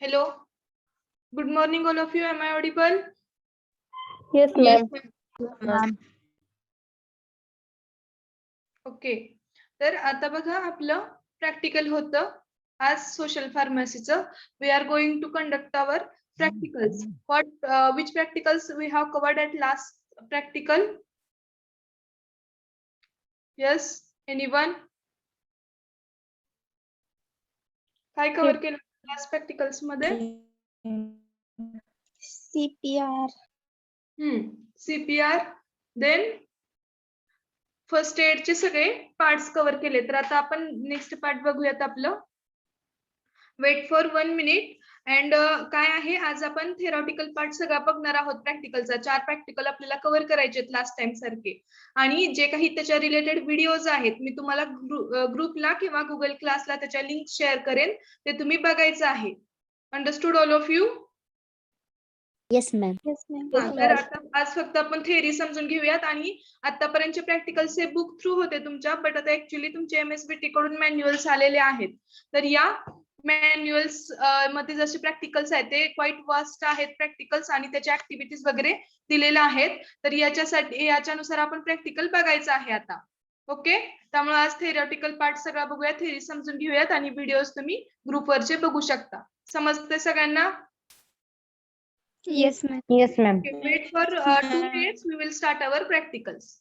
Hello. Good morning, all of you. Am I audible? Yes, Yes, ma'am. ma'am. Okay. तर आता बघा आपलं practical होतं आज सोशल फार्मसीचं. We are going to conduct our practicals. Which practicals we have covered at last practical? Yes, anyone? काय cover केलं last practicals मध्ये? CPR. CPR. देन फर्स्ट एडचे सगळे पार्ट्स कव्हर केले. तर आता आपण नेक्स्ट पार्ट बघूयात आपलं. Weight for 1 minute. अँड काय आहे आज आपण थेरॉटिकल पार्ट सगळा बघणार आहोत प्रॅक्टिकलचा. 4 प्रॅक्टिकल आपल्याला कव्हर करायचे आहेत लास्ट टाइम सारखे. आणि जे काही त्याच्या रिलेटेड व्हिडिओज आहेत मी तुम्हाला ग्रुपला किंवा गुगल क्लासला त्याच्या लिंक शेअर करेन. ते तुम्ही बघायचं आहे. Understood all of you? Yes, ma'am. तर आता आज फक्त आपण थेअरी समजून घेऊयात आणि आतापर्यंतचे प्रॅक्टिकलचे बुक थ्रू होते तुमच्या, बट आता ऍक्च्युली तुमचे MSBT कडून मॅन्युअल्स आलेले आहेत. तर या मॅन्युअल्स मध्ये जसे प्रॅक्टिकल्स आहेत ते क्वाईट वास्ट आहेत प्रॅक्टिकल्स आणि त्याच्या ऍक्टिव्हिटीज वगैरे दिलेल्या आहेत. तर याच्यानुसार आपण प्रॅक्टिकल बघायचं आहे आता. ओके. त्यामुळे आज थेरॉटिकल पार्ट सगळा बघूया, थेअरी समजून घेऊयात आणि व्हिडिओज तुम्ही ग्रुपवरचे बघू शकता. समजते सगळ्यांना? Yes, ma'am. Yes, ma'am. Okay, wait for 2 minutes. We will start our practicals.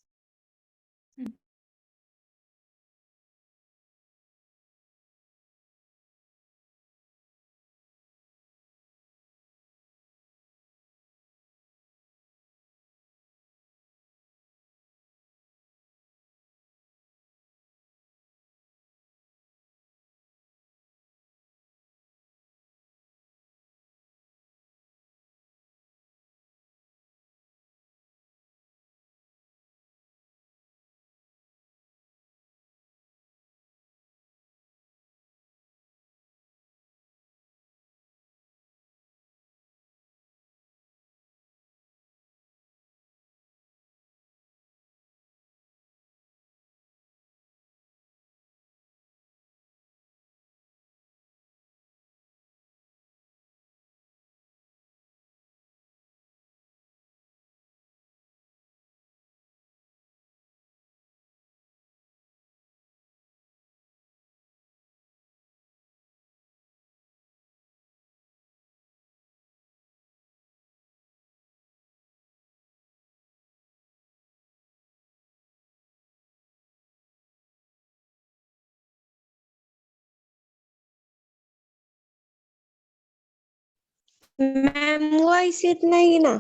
Ma'am, voice येत नाही ना.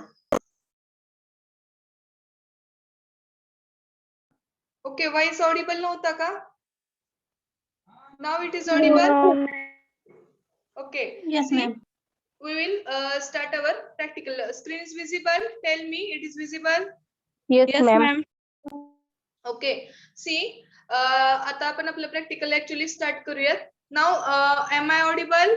Okay, voice audible नव्हता का? Now it is audible. Okay. Yes, See, ma'am. we will start our practical. Screen is visible. Tell me it is visible. Yes, Yes, ma'am. ma'am. Okay. See, आता आपण आपलं practical actually start करूयात. Now, am I audible?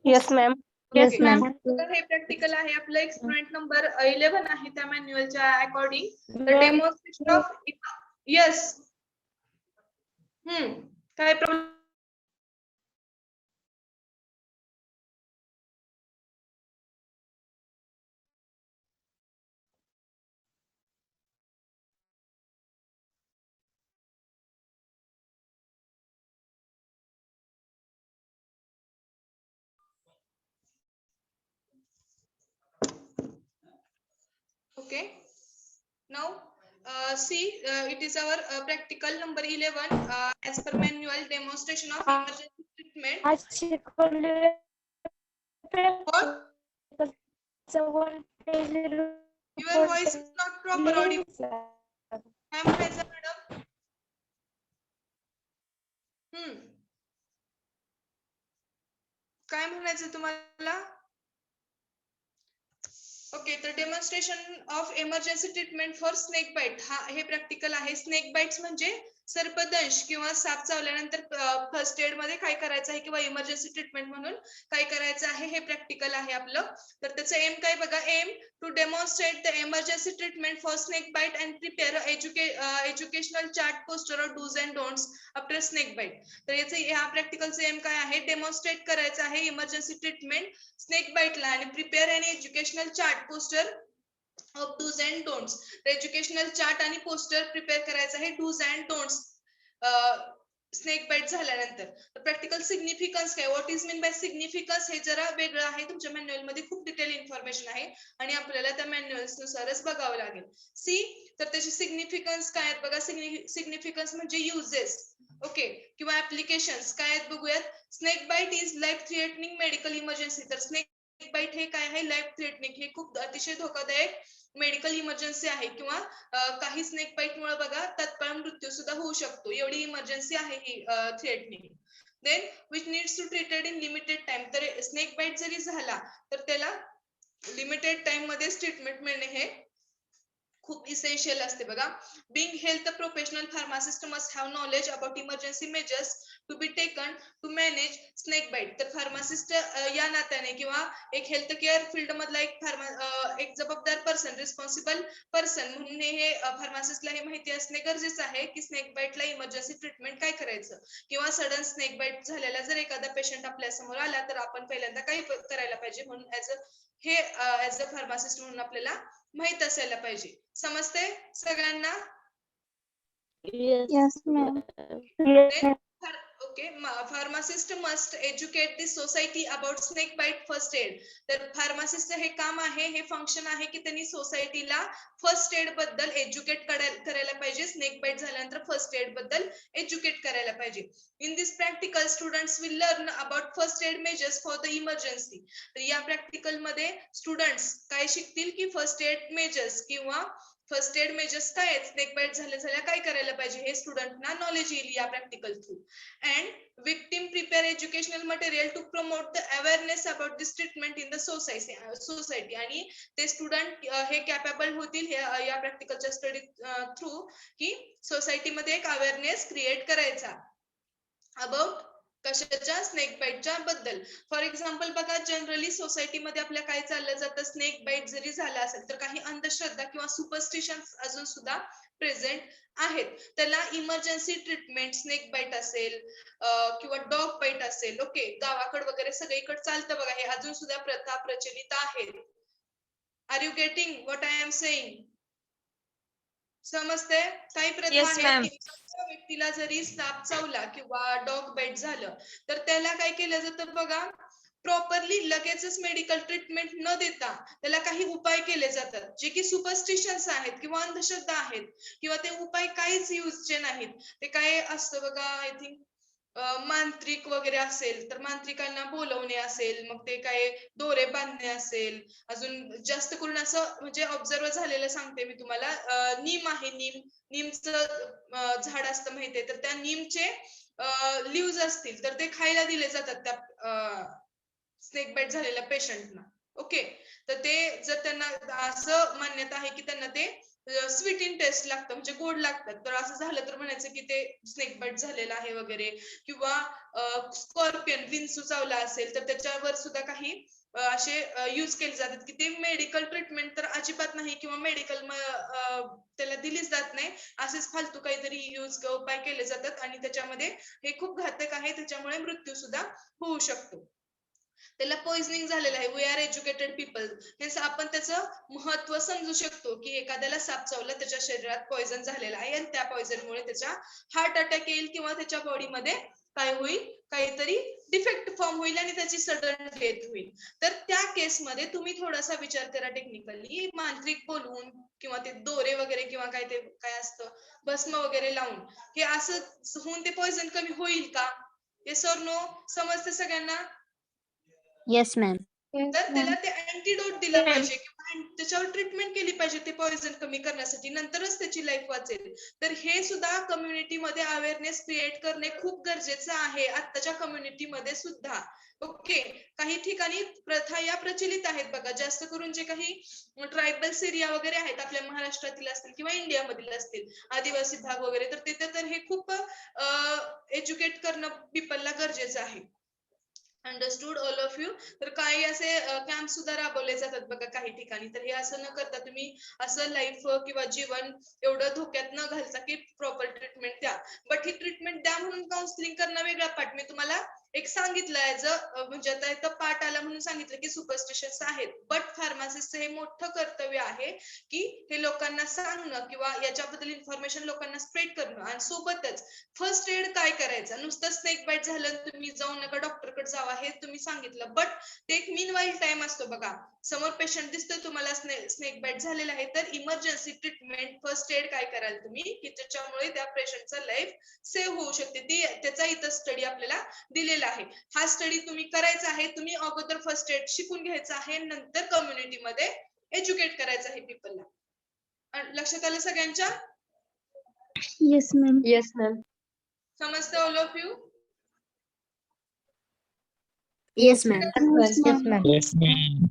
Yes, ma'am. Yes, Okay. ma'am. तर हे practical आहे आपलं experiment number 11 आहे त्या मॅन्युअलच्या अकॉर्डिंग. तर डेमॉन्स्ट्रेशन ऑफ यस. काय problem? Okay. Now, see, it is our practical number 11 as per manual demonstration of emergency treatment. What? Your voice is not proper audible. काय म्हणायचं मॅडम? काय म्हणायचं तुम्हाला? ओके. तर demonstration of emergency treatment for snake bite हे practical आहे. Snake bites म्हणजे सर्पदंश किंवा साप चावल्यानंतर फर्स्ट एड मध्ये काय करायचं आहे किंवा इमर्जन्सी ट्रीटमेंट म्हणून काय करायचं आहे हे प्रॅक्टिकल आहे आपलं. तर त्याचं एम काय बघा, aim to demonstrate the emergency treatment for snake bite and prepare educational chart poster or dos and don'ts after snake bite. तर याचं ह्या प्रॅक्टिकलचं एम काय आहे, डेमॉन्स्ट्रेट करायचं आहे इमर्जन्सी ट्रीटमेंट स्नेक बाईटला आणि prepare and educational chart poster of dos and don'ts. Educational chart आणि पोस्टर प्रिपेअर करायचं आहे dos and don'ts snake bite झाल्यानंतर. प्रॅक्टिकल सिग्निफिकन्स काय, what is mean by significance हे जरा वेगळं आहे. तुमच्या मॅन्युअल मध्ये खूप डिटेल इन्फॉर्मेशन आहे आणि आपल्याला त्या मॅन्युअल्स नुसारच बघावं लागेल. सी, तर त्याची सिग्निफिकन्स काय आहेत बघा. सिग्निफिकन्स म्हणजे युजेस, ओके, किंवा ऍप्लिकेशन्स काय आहेत बघूयात. Snake bite is life threatening medical emergency. तर स्नेक बाईट हे काय आहे, लाईफ थ्रेटनिंग, हे खूप अतिशय धोकादायक मेडिकल इमर्जन्सी आहे किंवा काही स्नेक बाईट मुळे बघा तत्काळ मृत्यू सुद्धा होऊ शकतो, एवढी इमर्जन्सी आहे ही threatening. Then which needs to treated in limited time. तर स्नेक बाईट जरी झाला तर त्याला लिमिटेड टाइम मध्ये ट्रीटमेंट मिळणे हे खूप इसेन्शियल असते बघा. Being health professional pharmacist must have knowledge about emergency measures to be taken to manage snake bite. तर फार्मासिस्ट या नात्याने किंवा एक हेल्थ केअर फील्ड मधला एक जबाबदार पर्सन, रिस्पॉन्सिबल पर्सन म्हणून हे फार्मासिस्टला हे माहिती असणे गरजेचं आहे की स्नेक बाईटला इमर्जन्सी ट्रीटमेंट काय करायचं किंवा सडन स्नेक बाईट झालेला जर एखादा पेशंट आपल्या समोर आला तर आपण पहिल्यांदा काय करायला पाहिजे म्हणून ऍज अ फार्मासिस्ट म्हणून आपल्याला माहित असायला पाहिजे. समजते सगळ्यांना? Yes, ma'am. Okay. Pharmacist must educate the society about snake bite first aid. तर फार्मासिस्ट हे काम आहे, हे फंक्शन आहे की त्यांनी सोसायटीला फर्स्ट एड बद्दल एज्युकेट करायला पाहिजे. स्नेक बाईट झाल्यानंतर फर्स्ट एड बद्दल एज्युकेट करायला पाहिजे. In this practical students will learn about first aid measures for the emergency. तर या प्रॅक्टिकल मध्ये स्टुडंट्स काय शिकतील की फर्स्ट एड मेजर्स किंवा फर्स्ट एड मेजर्स काय आहेत, स्नेक बाईट झाल्या काय करायला पाहिजे हे स्टुडंटना नॉलेज येईल या practical through. And victim prepare educational material to promote the awareness about this treatment in the society. आणि ते स्टुडंट हे कॅपेबल होतील या प्रॅक्टिकलच्या स्टडी थ्रू की सोसायटीमध्ये एक अवेअरनेस क्रिएट करायचा अबाउट कशाच्या, स्नेक बाईटच्या बद्दल. फॉर एक्झाम्पल बघा, जनरली सोसायटीमध्ये आपल्या काय चाललं जातं, स्नेक बाईट जरी झाला असेल तर काही अंधश्रद्धा किंवा सुपरस्टिशन अजून सुद्धा प्रेझेंट आहेत. त्याला इमर्जन्सी ट्रीटमेंट स्नेक बाईट असेल किंवा डॉग बाईट असेल, ओके, गावाकडे वगैरे सगळीकडे चालतं बघा, हे अजून सुद्धा प्रथा प्रचलित आहेत. Are you getting what I am saying? समजते? काही प्रथा आहेत व्यक्तीला जरी साप चावला किंवा डॉग बाईट झालं तर त्याला काय केलं जातं बघा, प्रॉपरली लगेचच मेडिकल ट्रीटमेंट न देता त्याला काही उपाय केले जातात जे की सुपरस्टिशन्स आहेत किंवा अंधश्रद्धा आहेत किंवा ते उपाय काहीच युजचे नाहीत. ते काय असतं बघा, आय थिंक मांत्रिक वगैरे असेल तर मांत्रिकांना बोलवणे असेल, मग ते काय दोरे बांधणे असेल, अजून जास्त करून असं म्हणजे ऑब्झर्व झालेलं सांगते मी तुम्हाला. नीम आहे, नीमचं झाड असतं माहितीये, तर त्या नीमचे लिव्ज असतील तर ते खायला दिले जातात त्या स्नेक बाईट झालेल्या पेशंटना. ओके, तर ते जर त्यांना असं मान्यता आहे की त्यांना ते स्वीट इन टेस्ट लागतं म्हणजे गोड लागतात, तर असं झालं तर म्हणायचं की ते स्नेक बाईट झालेलं आहे वगैरे. किंवा स्कॉर्पियन, विंचू चावला असेल तर त्याच्यावर सुद्धा काही असे यूज केले जातात की ते मेडिकल ट्रीटमेंट तर अजिबात नाही किंवा मेडिकल त्याला दिलीच जात नाही, असेच फालतू काहीतरी उपाय केले जातात आणि त्याच्यामध्ये हे खूप घातक आहे, त्याच्यामुळे मृत्यू सुद्धा होऊ शकतो. त्याला पॉइझनिंग झालेलं आहे. वी आर एज्युकेटेड पीपल, हेच आपण त्याचं महत्व समजू शकतो की एखाद्याला साप चावला, त्याच्या शरीरात पॉइझन झालेलं आहे आणि त्या पॉइझनमुळे त्याच्या हार्ट अटॅक येईल किंवा त्याच्या बॉडीमध्ये काय होईल, काहीतरी डिफेक्ट फॉर्म होईल आणि त्याची सडन डेथ होईल. तर त्या केसमध्ये तुम्ही थोडासा विचार करा, टेक्निकली मांत्रिक बोलवून किंवा ते दोरे वगैरे किंवा काय असतं भस्म वगैरे लावून हे असं होऊन ते पॉइझन कमी होईल का? Yes or no? समजते सगळ्यांना? Yes, ma'am. तर त्याला ते अँटीडोट दिला पाहिजे किंवा आणि त्याच्यावर ट्रीटमेंट केली पाहिजे ते पॉइझन कमी करण्यासाठी, नंतरच त्याची लाईफ वाचेल. तर हे सुद्धा कम्युनिटीमध्ये अवेअरनेस क्रिएट करणे खूप गरजेचं आहे आत्ताच्या कम्युनिटीमध्ये सुद्धा. ओके, काही ठिकाणी प्रथा या प्रचलित आहेत बघा, जास्त करून जे काही ट्रायबल्स एरिया वगैरे आहेत आपल्या महाराष्ट्रातील असतील किंवा इंडियामधील असतील, आदिवासी भाग वगैरे, तर तिथे तर हे खूप एज्युकेट करणं पीपलला गरजेचं आहे. Understood all of you. तर काही असे कॅम्प सुद्धा राबवले जातात बघा काही ठिकाणी. तर हे असं न करता तुम्ही असं लाईफ किंवा जीवन एवढं धोक्यात न घालता की प्रॉपर ट्रीटमेंट द्या. बट ही ट्रीटमेंट द्या म्हणून काउन्सिलिंग करणं वेगळा पार्ट. मी तुम्हाला एक सांगितलं ॲज म्हणजे आता इथं पार्ट आला म्हणून सांगितलं की सुपरस्टिशन्स आहेत. बट फार्मासिस्टचं हे मोठं कर्तव्य आहे की हे लोकांना सांगणं किंवा याच्याबद्दल इन्फॉर्मेशन लोकांना स्प्रेड करणं. आणि सोबतच फर्स्ट एड काय करायचं, नुसतं स्नेक बाईट झालं तुम्ही जाऊ नका डॉक्टरकडे जावा हे तुम्ही सांगितलं, बट ते एक मीन वाईल टाइम असतो बघा. समोर पेशंट दिसतोय तुम्हाला स्नेक बाईट झालेला आहे, तर इमर्जन्सी ट्रीटमेंट फर्स्ट एड काय कराल तुम्ही की त्याच्यामुळे त्या पेशंटचं लाईफ सेव्ह होऊ शकते. ती त्याचा इथं स्टडी आपल्याला दिलेला आहे. हा स्टडी तुम्ही करायचा आहे. तुम्ही अगोदर फर्स्ट एड शिकून घ्यायचं आहे, नंतर कम्युनिटीमध्ये एज्युकेट करायचं आहे पीपलला. लक्षात आलं सगळ्यांच्या? Yes, ma'am. Yes, ma'am. समजतं all of you? Yes, ma'am. Yes, ma'am. Yes, ma'am.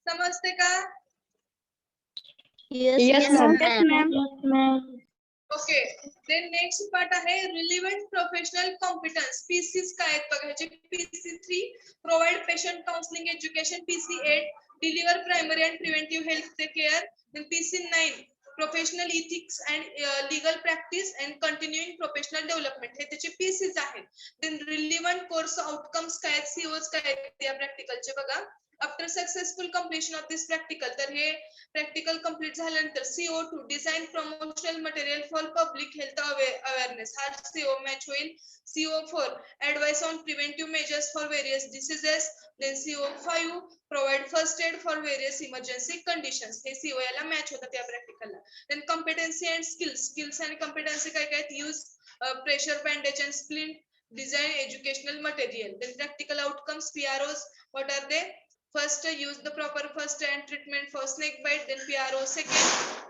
समजते का? Yes, ma'am. Okay. Then next part आहे रिलेव्हंट प्रोफेशनल कॉम्पिटन्स. पीसीस काय आहेत बघा ह्याचे. PC3 provide patient counselling education. PC8 deliver primary and preventive health care. Then PC9 professional ethics and legal practice and continuing professional development. हे त्याचे PCs आहेत. Then relevant course outcomes काय आहेत, COs काय आहेत या प्रॅक्टिकलचे बघा. After successful completion of this practical, तर हे प्रॅक्टिकल कंप्लीट झाल्यानंतर CO2 design promotional material for public health awareness हा CO मॅच होईल. CO4 advise on preventive measures for various diseases. Then CO5 provide first aid for various emergency conditions. हे CO याला match होतात या प्रॅक्टिकलला. Then competency and skills. Skills आणि competency काय काय आहेत, use pressure bandage and splint, design educational material. Then practical outcomes, PROs, what are they? First, use the proper first and treatment for snake bite. Then PRO. Second,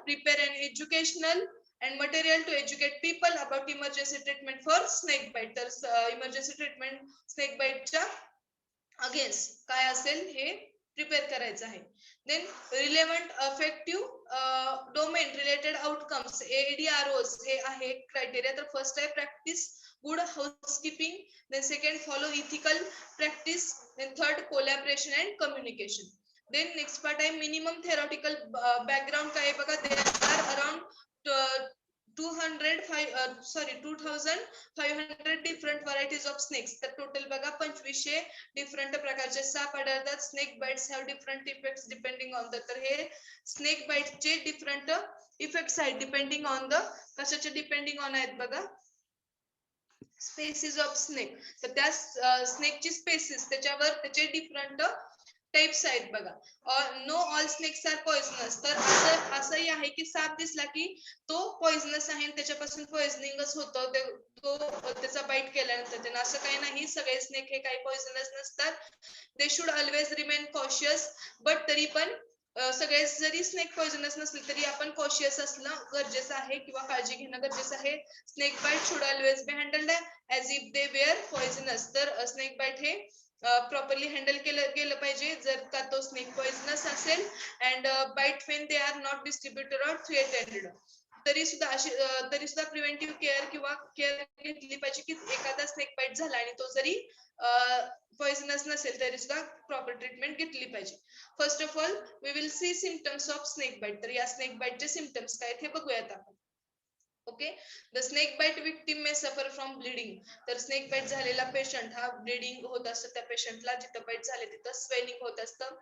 prepare an educational and material to educate people about emergency treatment for snake bite. तर emergency treatment snake bite च्या against काय असेल हे prepare करायचं आहे. Then relevant affective domain related outcomes ADROs हे आहे criteria. तर फर्स्ट आहे practice good housekeeping. Then second follow ethical practice. Then third collaboration and communication. Then next part आहे मिनिमम थेरॉटिकल बॅकग्राऊंड काय आहे बघा. There are around 2500 different varieties of snakes. तर total बघा 2500 डिफरंट प्रकारचे साप आढळतात. Snake bites have different effects depending on the. तर हे स्नेक बाइटचे डिफरंट इफेक्ट्स आहेत डिपेंडिंग ऑन द. कशाचे डिपेंडिंग ऑन आहेत बघा, स्पेसिस ऑफ स्नेक. तर त्या स्नेकची स्पेसिस त्याच्यावर त्याचे डिफरंट टाइप्स आहेत बघा. No all snakes are poisonous. तर असंही आहे की साप दिसला की तो पॉइझनस आहे आणि त्याच्यापासून पॉइझनिंगच होतं तो त्याचा बाईट केल्यानंतर. त्यांना असं काही नाही, सगळे स्नेक हे काही पॉइझनस नसतात. They should always remain cautious. But तरी पण सगळे जरी स्नेक पॉइझनस नसले तरी आपण कॉशियस असणं गरजेचं आहे किंवा काळजी घेणं गरजेचं आहे. Snake bite should always be handled as if they were poisonous. तर स्नेक बाईट हे प्रॉपरली हँडल केलं गेलं पाहिजे जर का तो स्नेक पॉइझनस असेल. And bite when they are not distributed or threatened. तरी सुद्धा प्रिव्हेंटिव्ह केअर किंवा केअर घेतली पाहिजे की एखादा स्नेक बाईट झाला आणि तो जरी पॉइझनस नसेल तरी सुद्धा प्रॉपर ट्रीटमेंट घेतली पाहिजे. First of all we will see symptoms of snake bite. तर या स्नेक बाईटचे सिम्पटम्स काय हे बघूयात आपण. Okay. The snake bite victim may suffer from bleeding. तर स्नेक बाईट झालेला पेशंट हा ब्लिडिंग होत असतं. त्या पेशंटला जिथं बाईट झाले तिथं स्वेलिंग होत असतं.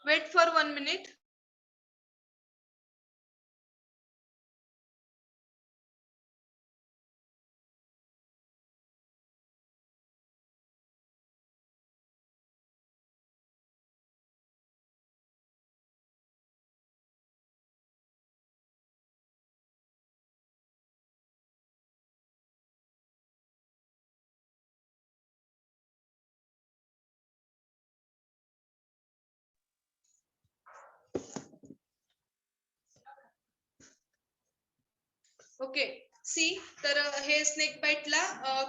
Wait for 1 minute. Okay see तर हे स्नेक बाईटला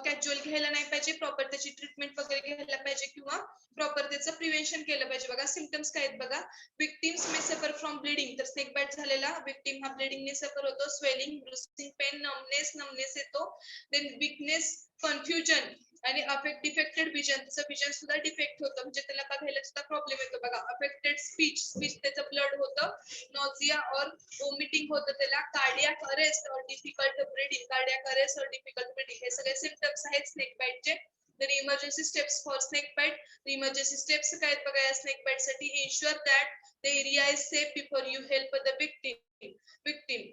कॅज्युअल घ्यायला नाही पाहिजे, प्रॉपर त्याची ट्रीटमेंट वगैरे घ्यायला पाहिजे किंवा प्रॉपर त्याचं प्रिव्हेन्शन केलं पाहिजे. बघा सिम्पटम्स काय आहेत बघा. Victims may suffer from bleeding, तर स्नेक बाईट झालेला विक्टिम हा ब्लिडिंगने सफर होतो, स्वेलिंग, ब्रुसिंग, पेन, नमनेस येतो, देन विकनेस, कन्फ्युजन आणि डिफेक्टेड विजन, त्याचं विजन सुद्धा डिफेक्ट होतं, म्हणजे त्याला बघायला सुद्धा प्रॉब्लेम येतो. बघा अफेक्टेड स्पीच त्याचं ब्लड होतं, नॉझिया और वॉमिटिंग होतं त्याला, कार्डियाक अरेस्ट और डिफिकल्ट ब्रीदिंग, कार्डियाक अरेस्ट और डिफिकल्ट ब्रीदिंग हे सगळे सिम्पटम्स आहेत स्नेक बाईटचे. तर emergency steps for snake bite, emergency steps काय आहेत बघा या स्नेक बाईट साठी. Ensure that the area is safe before you help the victim.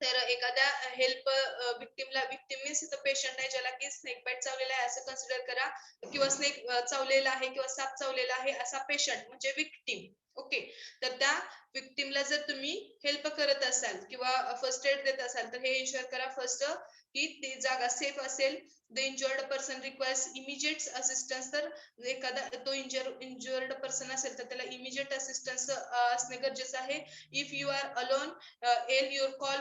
तर एखाद्या विक्टिम मीन्स इथं पेशंट आहे ज्याला की स्नेक बाईट चावलेला आहे असं कन्सिडर करा, किंवा स्नेक चावलेला आहे किंवा साप चावलेला आहे असा पेशंट म्हणजे विक्टिम. ओके, तर त्या विक्टिमला जर तुम्ही हेल्प करत असाल किंवा फर्स्ट एड देत असाल तर हे इन्शुअर करा फर्स्ट की ती जागा सेफ असेल. The injured person requires immediate assistance, तर एखादा तो इंजर्ड पर्सन असेल तर त्याला इमिजिएट असिस्टन्स असणे गरजेचं आहे. If you are alone yell your call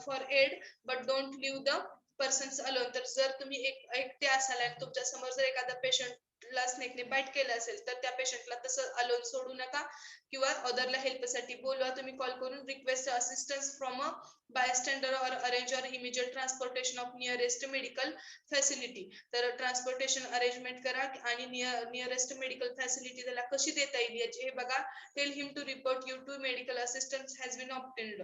for aid but don't leave the persons alone, तर जर तुम्ही एकटे असाल आणि तुमच्या समोर जर एखादा पेशंटला स्नेकने बाईट केलं असेल तर त्या पेशंटला तसं अलोन सोडू नका किंवा अदरला हेल्पसाठी बोलवा तुम्ही कॉल करून. रिक्वेस्ट असिस्टन्स फ्रॉम अ बायस्टँडर और arrange or immediate transportation of nearest medical facility, तर ट्रान्सपोर्टेशन अरेंजमेंट करा आणि नियरेस्ट मेडिकल फॅसिलिटी त्याला कशी देता येईल याची हे बघा. Tell him to report you to medical assistance has been obtained,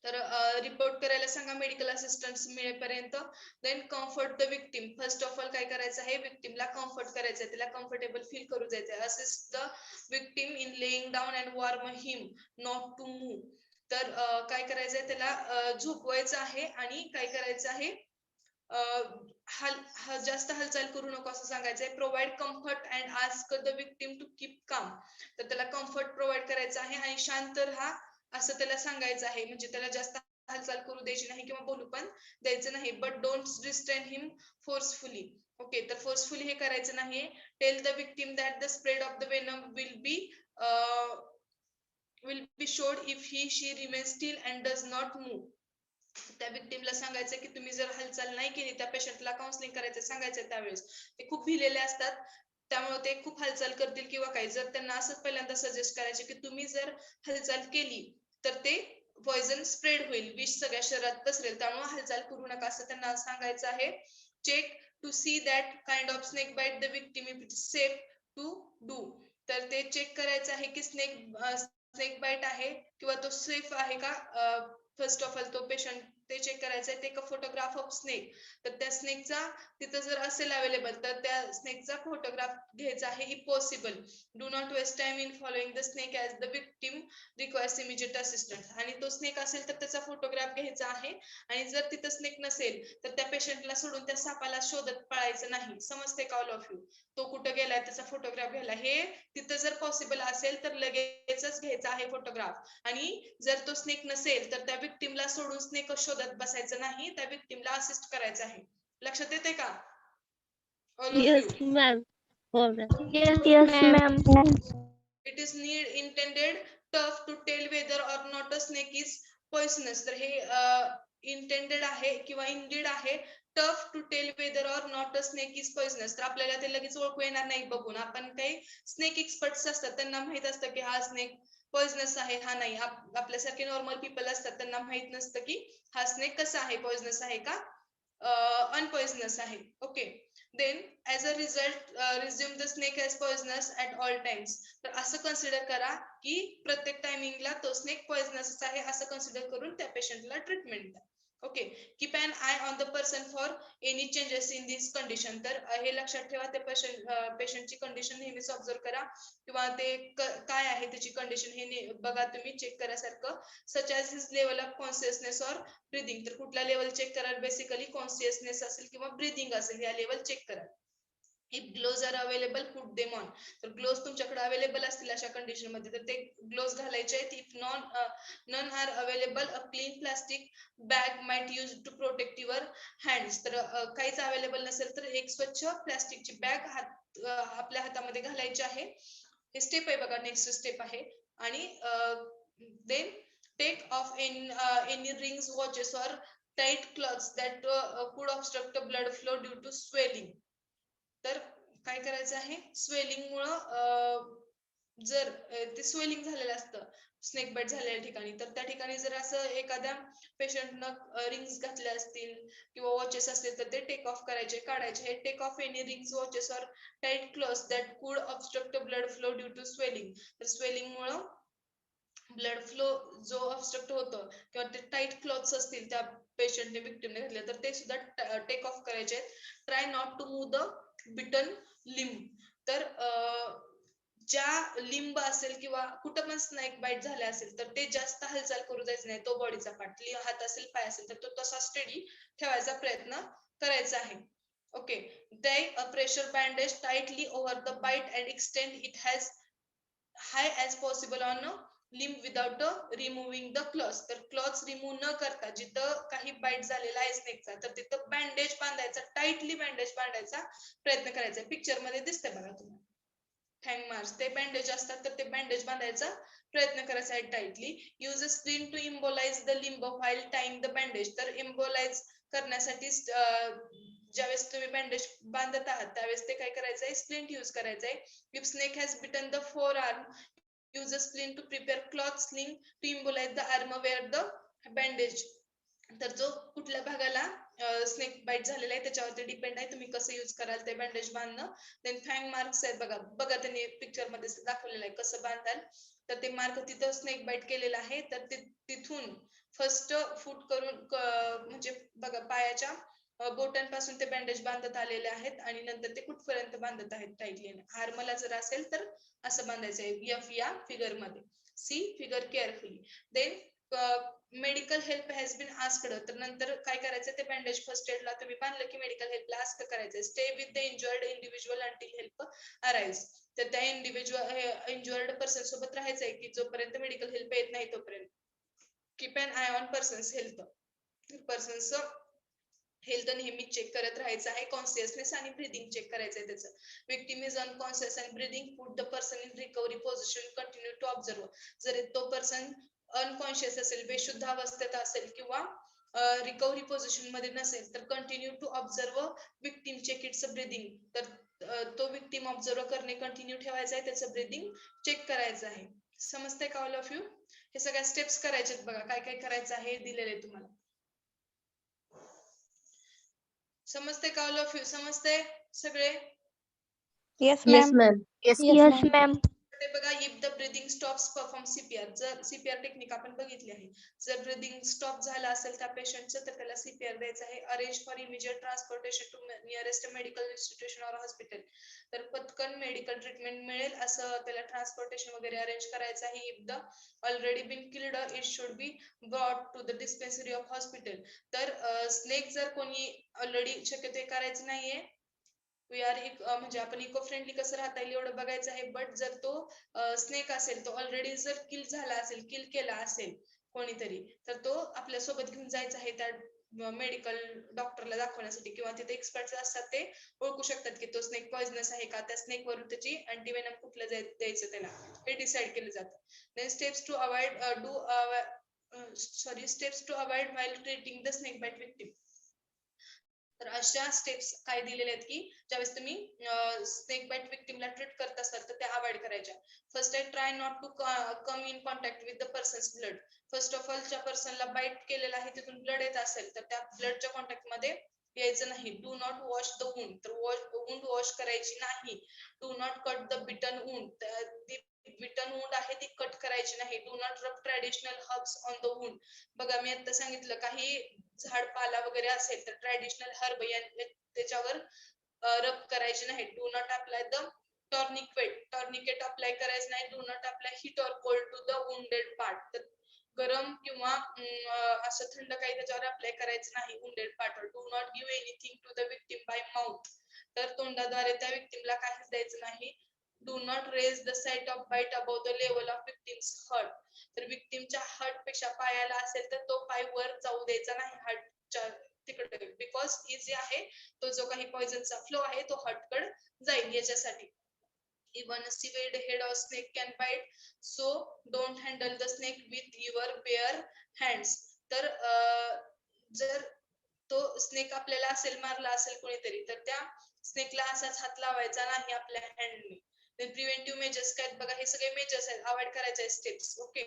तर रिपोर्ट करायला सांगा मेडिकल असिस्टन्स मिळेपर्यंत. Then comfort the victim, first of all काय करायचं आहे विक्टिमला कम्फर्ट करायचं आहे, त्याला कम्फर्टेबल फील करू द्यायचं आहे. Assist the victim in laying down and warm him not to move, तर काय करायचंय त्याला झोपवायचं आहे आणि काय करायचं आहे जास्त हालचाल करू नको असं सांगायचंय. Provide comfort and ask the victim to keep calm, तर त्याला कम्फर्ट प्रोव्हाइड करायचं आहे आणि शांत राहा असं त्याला सांगायचं आहे, म्हणजे त्याला जास्त हालचाल करू द्यायची नाही किंवा बोलू पण द्यायचं नाही. But don't restrain him forcefully, okay, तर फोर्सफुली हे करायचं नाहीये. Tell the victim that the spread of the venom will be showed if she remains still and does not move, त्या विक्टिमला सांगायचं की तुम्ही जर हालचाल नाही केली, त्या पेशंटला काउन्सिलिंग करायचं सांगायचं. त्यावेळेस ते खूप भिलेले असतात त्यामुळे ते खूप हालचाल करतील किंवा काही, जर त्यांना असं पहिल्यांदा सजेस्ट करायचे की तुम्ही जर हालचाल केली तर ते पॉइझन स्प्रेड होईल, विष सगळ्या शरीरात पसरेल, त्यामुळे हालचाल करू नका असं त्यांना सांगायचं आहे. Check to see that kind of snake bite the victim if it is safe to do, तर ते चेक करायचं आहे की स्नेक बाईट आहे किंवा तो सेफ आहे का. फर्स्ट ऑफ ऑल तो पेशंट ते चेक करायचं आहे. Take a photograph of snake, तर त्या स्नेकचा तिथं जर असेल अवेलेबल तर त्या स्नेकचा फोटोग्राफ घ्यायचा आहे if possible. Do not waste time in following the snake as the victim requires immediate assistance, आणि तो स्नेक असेल तर त्याचा फोटोग्राफ घ्यायचा आहे आणि जर तिथं स्नेक नसेल तर त्या पेशंटला सोडून त्या सापाला शोधत पळायचं नाही. समजते का ऑल ऑफ यू? तो कुठं गेलाय त्याचा फोटोग्राफ घ्यायला, हे तिथं जर पॉसिबल असेल तर लगेचच घ्यायचा आहे फोटोग्राफ, आणि जर तो स्नेक नसेल तर त्या विक्टिमला सोडून स्नेक शोधत बसायचं नाही, त्या विक्टिमला असिस्ट करायचं आहे. लक्षात येते का all of Yes, you? ma'am. All right. Yes, ma'am. It is need intended tough to tell whether or not a snake is poisonous, तर हे इंटेंडेड आहे किंवा इंडीड आहे. Tough to tell whether or not a snake is poisonous, तर आपल्याला ते लगेच ओळखू येणार नाही बघून. आपण काही स्नेक एक्सपर्ट्स असतात त्यांना माहित असतं की हा स्नेक पॉइझनस आहे हा नाही. आपल्यासारखे नॉर्मल पीपल असतात त्यांना माहित नसतं की हा स्नेक कसा आहे, पॉइझनस आहे का अनपॉइझनस आहे. Okay, then as a result resume the snake as poisonous at all times, तर असं कन्सिडर करा की प्रत्येक टायमिंगला तो स्नेक पॉइझनस आहे असं कन्सिडर करून त्या पेशंटला ट्रीटमेंट द्या. Okay, keep an eye on the person for any changes in this condition, तर हे लक्षात ठेवा त्या पेशंटची कंडिशन नेहमीच ऑब्झर्व करा किंवा ते काय आहे त्याची कंडिशन हे बघा तुम्ही, चेक करासारखं. Such as his level of consciousness or breathing, तर कुठला लेवल चेक कराल, बेसिकली कॉन्शियसनेस असेल किंवा ब्रिदिंग असेल या लेवल चेक कराल. If gloves are available put them on, तर ग्लोव्ज तुमच्याकडे अवेलेबल असतील अशा कंडिशन मध्ये तर ते ग्लोव्ज घालायचे आहेत. If none are available a clean plastic bag might use to protect your hands, तर काहीच अवेलेबल नसेल तर एक स्वच्छ प्लास्टिकची बॅग आपल्या हातामध्ये घालायची आहे. हे स्टेप आहे बघा, नेक्स्ट स्टेप आहे. आणि then take off any rings, watches or tight cloths that could obstruct the blood flow due to swelling. तर काय करायचं आहे, स्वेलिंग मुळे जर ते स्वेलिंग झालेलं असतं स्नेक बाईट झालेल्या ठिकाणी, तर त्या ठिकाणी जर असं एखाद्या पेशंटनं रिंग्स घातल्या असतील किंवा वॉचेस असतील तर ते टेक ऑफ करायचे, काढायचे. हे take off any rings, watches और tight clothes that could obstruct blood flow due to swelling. तर स्वेलिंग मुळे ब्लड फ्लो जो ऑब्स्ट्रक्ट होतो किंवा ते टाईट क्लॉथ्स असतील त्या पेशंटने विक्टिमने घातले तर ते सुद्धा टेक ऑफ करायचे आहेत. Try not to move the bitten limb. तर ज्या लिंब असेल किंवा कुठं पण स्नेक बाईट झाले असेल तर ते जास्त हालचाल करू द्यायचं नाही. तो बॉडीचा पार्ट, हात असेल, पाय असेल तर तो तसा स्टेडी ठेवायचा प्रयत्न करायचा आहे. Okay. Tie a pressure bandage tightly over the bite and extend it as high as possible on limb without removing the claws. तर क्लॉथ्स रिमूव्ह न करता जिथं काही बाईट झालेला आहे स्नेकचा तर तिथं बँडेज बांधायचा, टाइटली बँडेज बांधायचा प्रयत्न करायचा. पिक्चर मध्ये दिसतंय बघा तुम्हाला फँग मार्क्स, ते बँडेज असतात तर ते बँडेज बांधायचा प्रयत्न करायचा आहे tightly. Use a splint to immobilize the limb while tying the bandage. तर इम्बोलाइज करण्यासाठी ज्यावेळेस तुम्ही बँडेज बांधत आहात त्यावेळेस ते काय करायचं आहे, स्प्लिंट यूज करायचं आहे. If snake has bitten the forearm, use a splint to prepare cloth sling to embolize the arm where the bandage. तर जो कुठल्या भागाला स्नेक बाईट झालेला आहे त्याच्यावरती डिपेंड आहे तुम्ही कसं यूज कराल ते बँडेज बांधणं. देन फँग मार्क्स आहेत बघा, बघा त्यांनी पिक्चर मध्ये दाखवलेलं आहे कसं बांधाल. तर ते मार्क तिथं स्नेक बाईट केलेलं आहे तर तिथून फर्स्ट फूट करून म्हणजे बघा पायाच्या बोटांपासून ते बँडेज बांधत आलेले आहेत आणि नंतर ते कुठपर्यंत बांधत आहेत टाईटली. आर्मला जर असेल तर असं बांधायचं आहे एफ या फिगर मध्ये. See figure carefully. Then medical help has been asked. तर नंतर काय करायचं, ते बँडेज फर्स्ट एडला तुम्ही बांधलं की मेडिकल हेल्पला आस्क करायचं. Stay with the injured individual until help arrive. तर त्या इंज्युअर्ड पर्सन सोबत राहायचंय की जोपर्यंत मेडिकल हेल्प येत नाही तोपर्यंत. Keep an eye on person's health. Person's health नेहमी चेक करत राहायचं आहे. कॉन्शियसनेस आणि ब्रीदिंग चेक करायचं आहे त्याचं. Victim is unconscious and breathing, put the person in recovery position, continue to observe. जर तो पर्सन अनकॉन्शियस असेल, बेशुद्ध अवस्थेत असेल किंवा रिकव्हरी पोझिशन मध्ये नसेल तर continue to observe victim, check its breathing. तर तो विक्टिम ऑब्झर्व करणे कंटिन्यू ठेवायचा आहे, त्याचं ब्रीदिंग चेक करायचं आहे. समजतंय का ऑल ऑफ यू? हे सगळ्या स्टेप्स करायचे बघा, काय काय करायचं आहे दिलेले तुम्हाला. समजते का ऑल ऑफ यू? समजते सगळे? Yes, Yes, ma'am. ma'am. Yes, Yes, ma'am. ते बघा, if the breathing stops perform CPR. जर सीपीआर टेक्निक आपण बघितली आहे, जर ब्रीदिंग स्टॉप झाला असेल त्या पेशंटचं तर त्याला सीपीआर द्यायचं आहे. Arrange for immediate transportation to nearest medical institution or hospital. तर पटकन मेडिकल ट्रीटमेंट मिळेल असं त्याला ट्रान्सपोर्टेशन वगैरे अरेंज करायचं आहे. If the already been killed it should be brought to the dispensary of hospital. तर स्नेक जर कोणी ऑलरेडी शक्यतो करायचं नाहीये, वी आर म्हणजे आपण इको फ्रेंडली कसं राहता येईल एवढं बघायचं आहे. बट जर तो स्नेक असेल, तो ऑलरेडी जर किल झाला असेल, किल केला असेल कोणीतरी, तर तो आपल्या सोबत घेऊन जायचा आहे त्या मेडिकल डॉक्टरला दाखवण्यासाठी किंवा तिथे एक्सपर्ट असतात ते ओळखू शकतात की तो स्नेक पॉइझनस आहे का, त्या स्नेक वरून त्याची अँटीवेनम कुठलं द्यायचं त्याला हे डिसाइड केलं जातं. Then steps to avoid steps to avoid while treating the snake bite victim. तर अशा स्टेप्स काय दिलेल्या आहेत की ज्यावेळेस तुम्ही स्नेक बाईट विक्टिमला ट्रीट करत असाल तर त्या अवॉइड करायच्या. फर्स्ट आहे, try not to come in contact with the person's blood. First of all ज्या पर्सनला बाईट केलेला आहे तिथून ब्लड येत असेल तर त्या ब्लडच्या कॉन्टॅक्ट मध्ये यायचं नाही. Do not wash the wound. तर वुंड वॉश करायची नाही. Do not cut the bitten wound. ती बिटन वुंड आहे ती कट करायची नाही. Do not rub traditional herbs on the wound. बघा मी आता सांगितलं काही झाडपाला वगैरे असेल तर ट्रॅडिशनल हर्ब त्याच्यावर रब करायचे नाही. Do not apply the tourniquet. Tourniquet apply करायचं नाही. Do not apply heat or cold to the wounded part. तर गरम किंवा असं थंड काही त्याच्यावर अप्लाय करायचं नाही वुंडेड पार्टवर. Do not give anything to the victim by mouth. तर तोंडाद्वारे त्या विक्टिमला काहीच द्यायचं नाही. Do not raise the site of bite above the level of victim's heart. तर विक्टिमच्या हर्ट पेक्षा पायाला असेल तर तो पाय वर जाऊ द्यायचा नाही हर्टच्या तिकडे, बिकॉज इझी आहे तो जो काही पॉइझनचा फ्लो आहे तो हर्टकडे जाईल याच्यासाठी. Even a severed head or snake can bite, so don't handle the snake with your bare hands. तर जर तो स्नेक आपल्याला असेल मारला असेल कोणीतरी, तर त्या स्नेकला असाच हात लावायचा नाही आपल्या हँडने. प्रिव्हेंटिव्ह मेजर्स काय बघा, हे सगळे मेजर्स आहेत, अवॉइड करायचे स्टेप्स. ओके,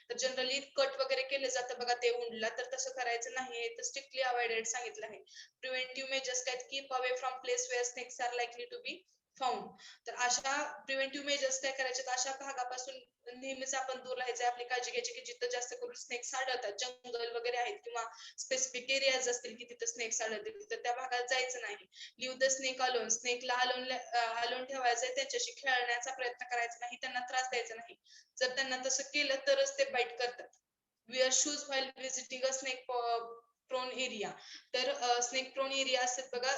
तर जनरली कट वगैरे केलं जातं बघा ते उंडला, तर तसं करायचं नाही, तर स्ट्रिक्टली अवॉइडेड सांगितलं आहे. प्रिव्हेंटिव्ह मेजर्स काय, keep away from place where snakes are likely to be found. तर अशा प्रिव्हेंटिव्ह मेजर्स काय करायचे, अशा भागापासून नेहमीच आपण दूर राहायचं, आपली काळजी घ्यायची की जिथं जास्त करून स्नेक्स आढळतात, जंगल वगैरे आहेत किंवा स्पेसिफिक एरियाज असतील की तिथं स्नेक्स आढळतील, तर त्या भागात जायचं नाही. लिव्ह द स्नेक अलोन, स्नेकला अलोन ठेवायचंय, त्यांच्याशी खेळण्याचा प्रयत्न करायचा नाही, त्यांना त्रास द्यायचा नाही. जर त्यांना तसं केलं तरच ते बाईट करतात. Wear shoes while visiting a snake prone area. तर स्नेक प्रोन एरिया असतात बघा,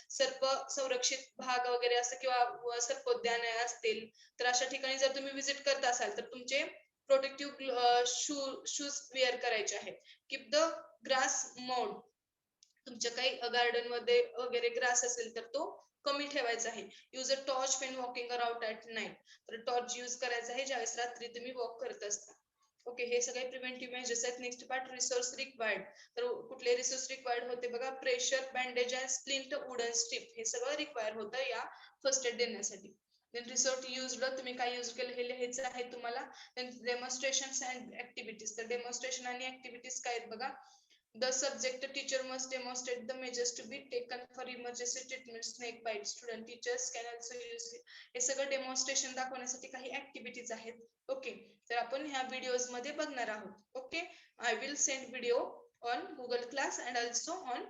सर्प संरक्षित भाग वगैरे असं किंवा सर्पोद्यान असतील, तर अशा ठिकाणी जर तुम्ही विजिट करत असाल तर तुमचे प्रोटेक्टिव्ह शूज वेअर करायचे आहेत. कीप द ग्रास मौड, तुमच्या काही गार्डन मध्ये वगैरे ग्रास असेल तर तो कमी ठेवायचा आहे. Use a torch when walking around at night, तर टॉर्च यूज करायचा आहे ज्यावेळेस रात्री तुम्ही वॉक करत असता. ओके, हे सगळे प्रिव्हेंटिव्ह मेजर्स आहेत. Next part, resource required. तर कुठले रिसोर्स रिक्वायर्ड होते बघा, pressure, bandage and splint, wooden strip, हे सगळं रिक्वायर होतं या फर्स्ट एड देण्यासाठी. देन रिसोर्ट युजड, तुम्ही काय यूज केलं हे लिहायचं आहे तुम्हाला. देन डेमॉन्स्ट्रेशन अँड ऍक्टिव्हिटीज, तर डेमॉन्स्ट्रेशन आणि ऍक्टिव्हिटीज काय आहेत बघा. The subject teacher must demonstrate the measures to be taken for emergency treatment snake bite. Student teachers can also use it. हे सगळं डेमॉन्स्ट्रेशन दाखवण्यासाठी काही ऍक्टिव्हिटीज आहेत. ओके, तर आपण ह्या व्हिडिओज मध्ये बघणार आहोत. Okay, I will send video on Google class and also on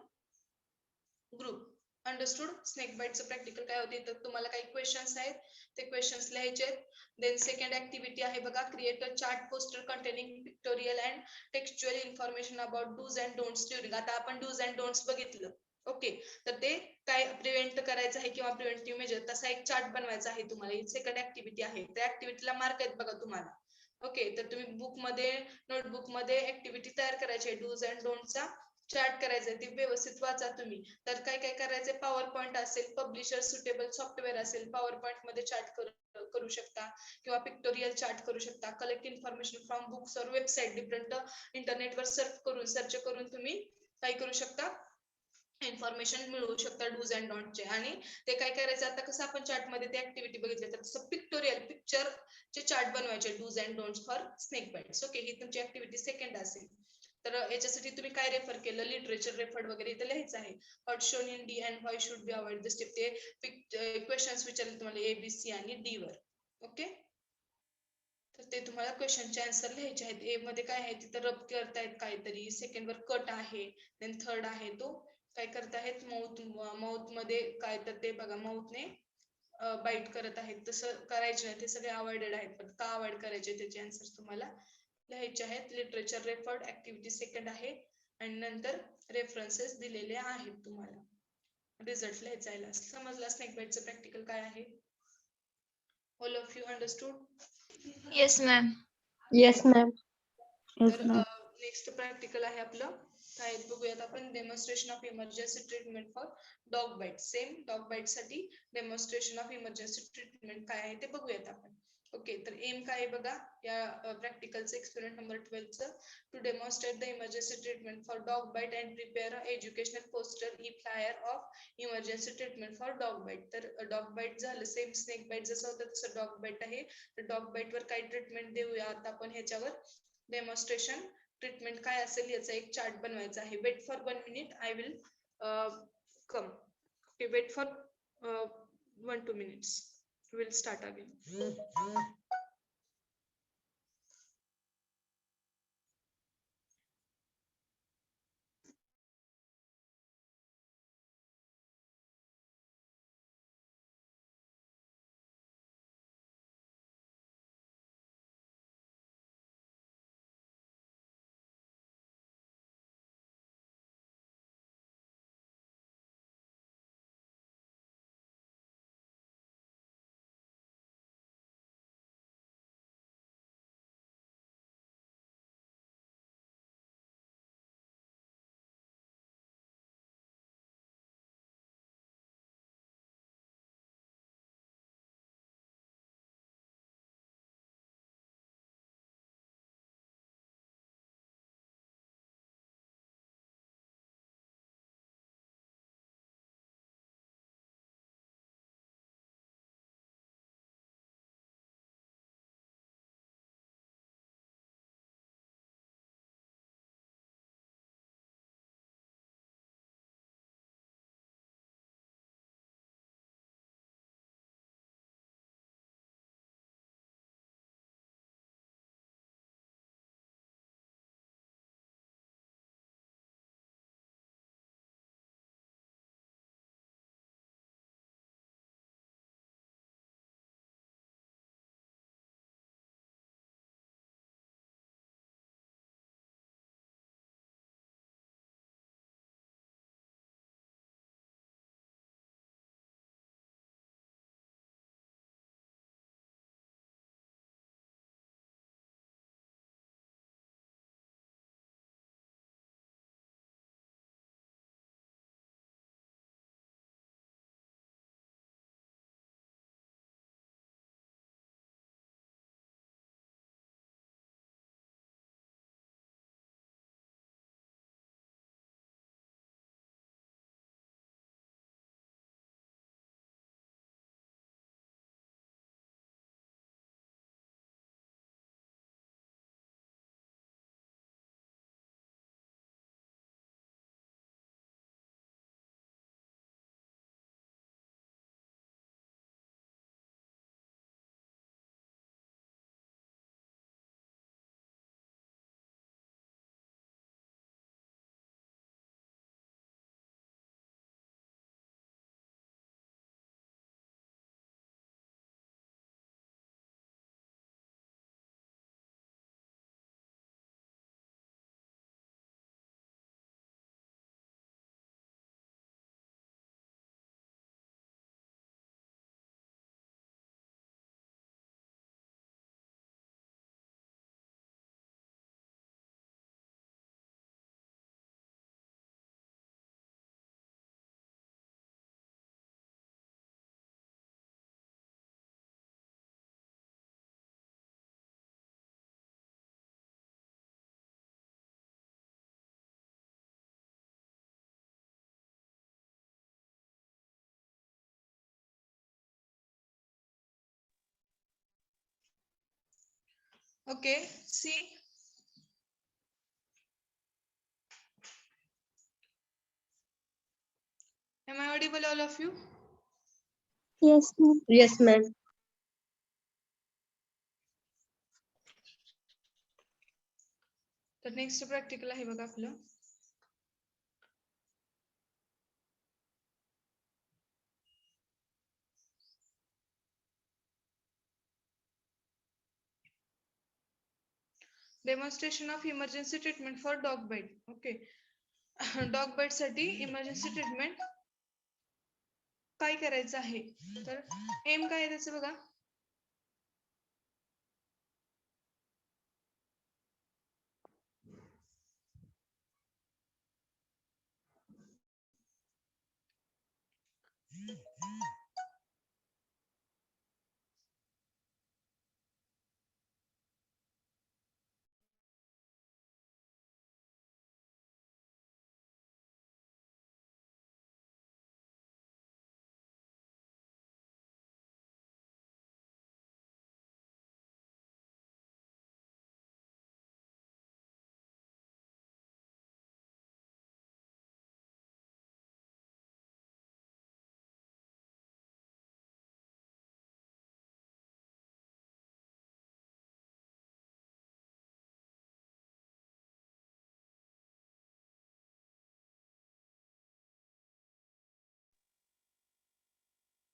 group. Understood. Snake बाईटचं प्रॅक्टिकल काय होते, तर तुम्हाला काही क्वेश्चन्स आहेत, ते क्वेश्चन्स लिहायचे आहेत. देन सेकंड ऍक्टिव्हिटी आहे बघा, create a chart poster containing pictorial and textual information about dos and don'ts during. आता आपण डूज अँड डोंट्स बघितलं. ओके, तर ते काय प्रिव्हेंट करायचं आहे किंवा प्रिव्हेंटिव्ह मेजर, तसा एक चार्ट बनवायचा आहे तुम्हाला. ही सेकंड ऍक्टिव्हिटी आहे, त्या ऍक्टिव्हिटीला मार्क आहेत बघा तुम्हाला. ओके, तर तुम्ही बुक मध्ये, नोटबुक मध्ये ऍक्टिव्हिटी तयार करायची आहे, डूज अँड डोंट्सचा चार्ट करायचा आहे, ते व्यवस्थित वाचा तुम्ही. तर काय काय करायचंय, पॉवर पॉईंट असेल, पब्लिशर सुटेबल सॉफ्टवेअर असेल, पॉवर पॉईंट मध्ये चार्ट करू शकता किंवा पिक्टोरियल चार्ट करू शकता. कलेक्ट इन्फॉर्मेशन फ्रॉम बुक्स और वेबसाईट, डिफरंट इंटरनेटवर सर्च करून तुम्ही काय करू शकता, इन्फॉर्मेशन मिळवू शकता डूज अँड डोंटचे. आणि ते काय करायचं, आता कसं आपण चार्ट मध्ये ते ऍक्टिव्हिटी बघितली, तर तसं पिक्टोरियल पिक्चरचे चार्ट बनवायचे do's and don'ts for snake bites. Okay, ही तुमची ऍक्टिव्हिटी सेकंड असेल. तर याच्यासाठी तुम्ही काय रेफर केलं, लिटरेचर रेफर्ड वगैरे इथं लिहायचं आहे. What shown in D and why should be avoid the step, ते क्वेश्चन्स विचारले तुम्हाला ABC आणि D वर. ओके, तर ते तुम्हाला क्वेश्चनचे आन्सर लिहायचे आहेत. ए मध्ये काय आहे, तिथं रब करतायत काहीतरी, सेकंड वर कट आहे, देन थर्ड आहे तो काय करतायत, माउथ मध्ये काय, तर ते बघा माउथने बाईट करत आहेत, तसं करायचे नाही, ते सगळे अवॉइडेड आहेत. पण का अवॉइड करायचे त्याचे आन्सर तुम्हाला लिहायचे आहेत. लिटरेचर रेफर्ड ऍक्टिव्हिटी सेकंड आहे आणि नंतर रेफरन्सेस दिलेले आहेत तुम्हाला. रिझल्ट लिहायचा आहे. समजला स्नेक बाईटचं प्रॅक्टिकल काय आहे? All of you understood? Yes, ma'am. Yes, ma'am. Yes, तर ma'am. नेक्स्ट प्रॅक्टिकल आहे आपलं, काय बघूयात आपण. Demonstration of emergency treatment for dog bite. Same dog bite साठी डेमॉन्स्ट्रेशन ऑफ इमर्जन्सी ट्रीटमेंट काय आहे ते बघूयात आपण. ओके, तर एम काय आहे बघा या प्रॅक्टिकलचं, एक्सपेरिमेंट नंबर 12चं, to demonstrate the emergency treatment for dog bite and prepare a educational poster e flyer of emergency treatment for dog bite. तर डॉग बाईट झालं, सेम स्नेक बाईट जसं होतं तसं डॉग बाईट आहे. तर डॉग बाईट वर काय ट्रीटमेंट देऊया आता आपण, ह्याच्यावर डेमॉन्स्ट्रेशन ट्रीटमेंट काय असेल याचा एक चार्ट बनवायचा आहे. Wait for 1 minute, I will come. Okay, wait for 1-2 minutes, will start again. Okay, see. Am I audible, all of you? Yes, ma'am. Yes, ma'am. तर नेक्स्ट प्रॅक्टिकल आहे बघा आपलं. Demonstration of emergency treatment for dog bite. Okay. Dog bite साठी emergency treatment काय करायचं आहे, तर M काय आहे त्याचं बघा.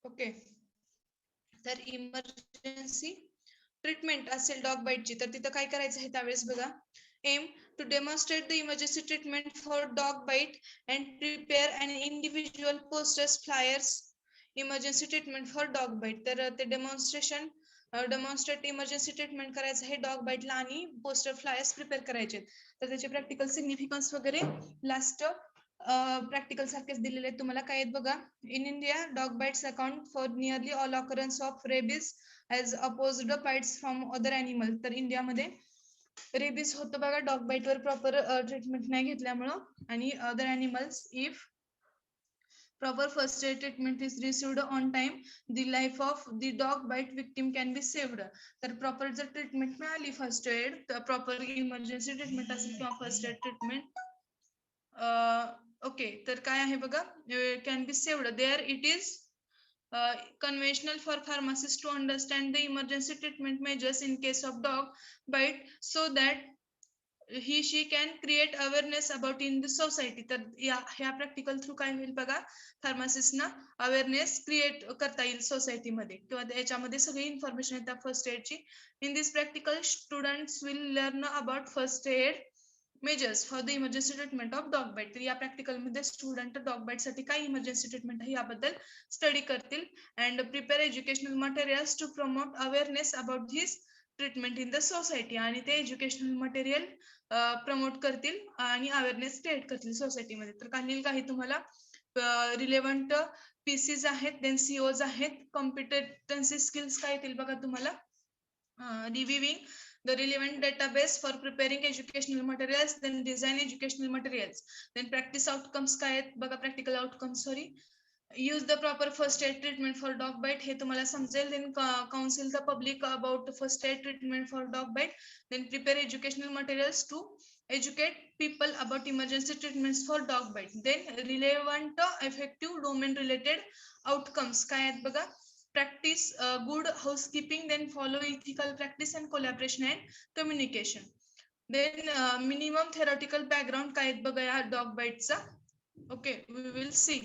ओके. तर इमर्जन्सी ट्रीटमेंट असेल डॉग बाईटची, तर तिथं काय करायचं आहे त्यावेळेस बघा. Aim to demonstrate the emergency treatment for dog bite and prepare an individual posters, flyers, emergency treatment for dog bite. तर ते डेमॉन्स्ट्रेट इमर्जन्सी ट्रीटमेंट करायचं आहे डॉग बाईटला आणि पोस्टर फ्लायर्स प्रिपेअर करायचे. तर त्याचे प्रॅक्टिकल सिग्निफिकन्स वगैरे लास्ट प्रॅक्टिकल सारखेच दिलेले आहेत तुम्हाला. काय आहेत बघा. In India dog bites account for nearly all occurrence of rabies as opposed bites from other animal. तर इंडियामध्ये रेबीज होतं बघा डॉग बाईटवर प्रॉपर ट्रीटमेंट नाही घेतल्यामुळं. आणि other animals, if proper first aid treatment is received on time, the life of the dog bite victim can be saved. तर proper जर treatment मिळाली first aid, proper emergency treatment असेल किंवा first aid treatment, okay, तर काय आहे बघा. Can be saved there. It is conventional for pharmacists to understand the emergency treatment measures in case of dog bite so that she can create awareness about in the society. तर ह्या practical through काय होईल बघा, फार्मासिस्टना awareness create करता येईल सोसायटीमध्ये, किंवा याच्यामध्ये सगळी इन्फॉर्मेशन येतात फर्स्ट एडची. In this practical students will learn about first aid measures for the emergency treatment of dog bite. तर या प्रॅक्टिकल मध्ये स्टुडंट डॉग बाईट साठी काय इमर्जन्सी ट्रीटमेंट आहे याबद्दल स्टडी करतील. And prepare educational materials to promote awareness about this treatment in the society. आणि ते एज्युकेशनल मटेरियल प्रमोट करतील आणि अवेअरनेस क्रिएट करतील सोसायटीमध्ये. तर काही तुम्हाला रिलेव्हंट पीसीज आहेत, देन सीओज आहेत, कॉम्पिटन्सी स्किल्स काय येतील बघा तुम्हाला. Reviewing the relevant database for preparing educational materials, then design educational materials, then practice outcomes काय आहेत बघा, practical outcomes, sorry. Use the proper first aid treatment for dog bite, हे तुम्हाला समजेल. Then counsel the public about first aid treatment for dog bite, then prepare educational materials to educate people about emergency treatments for dog bite, then relevant effective domain related outcomes काय आहेत बघा. Practice good housekeeping, then follow ethical practice and collaboration and communication. Then minimum theoretical background काय आहेत बघा या dog bite चा. Okay, we will see.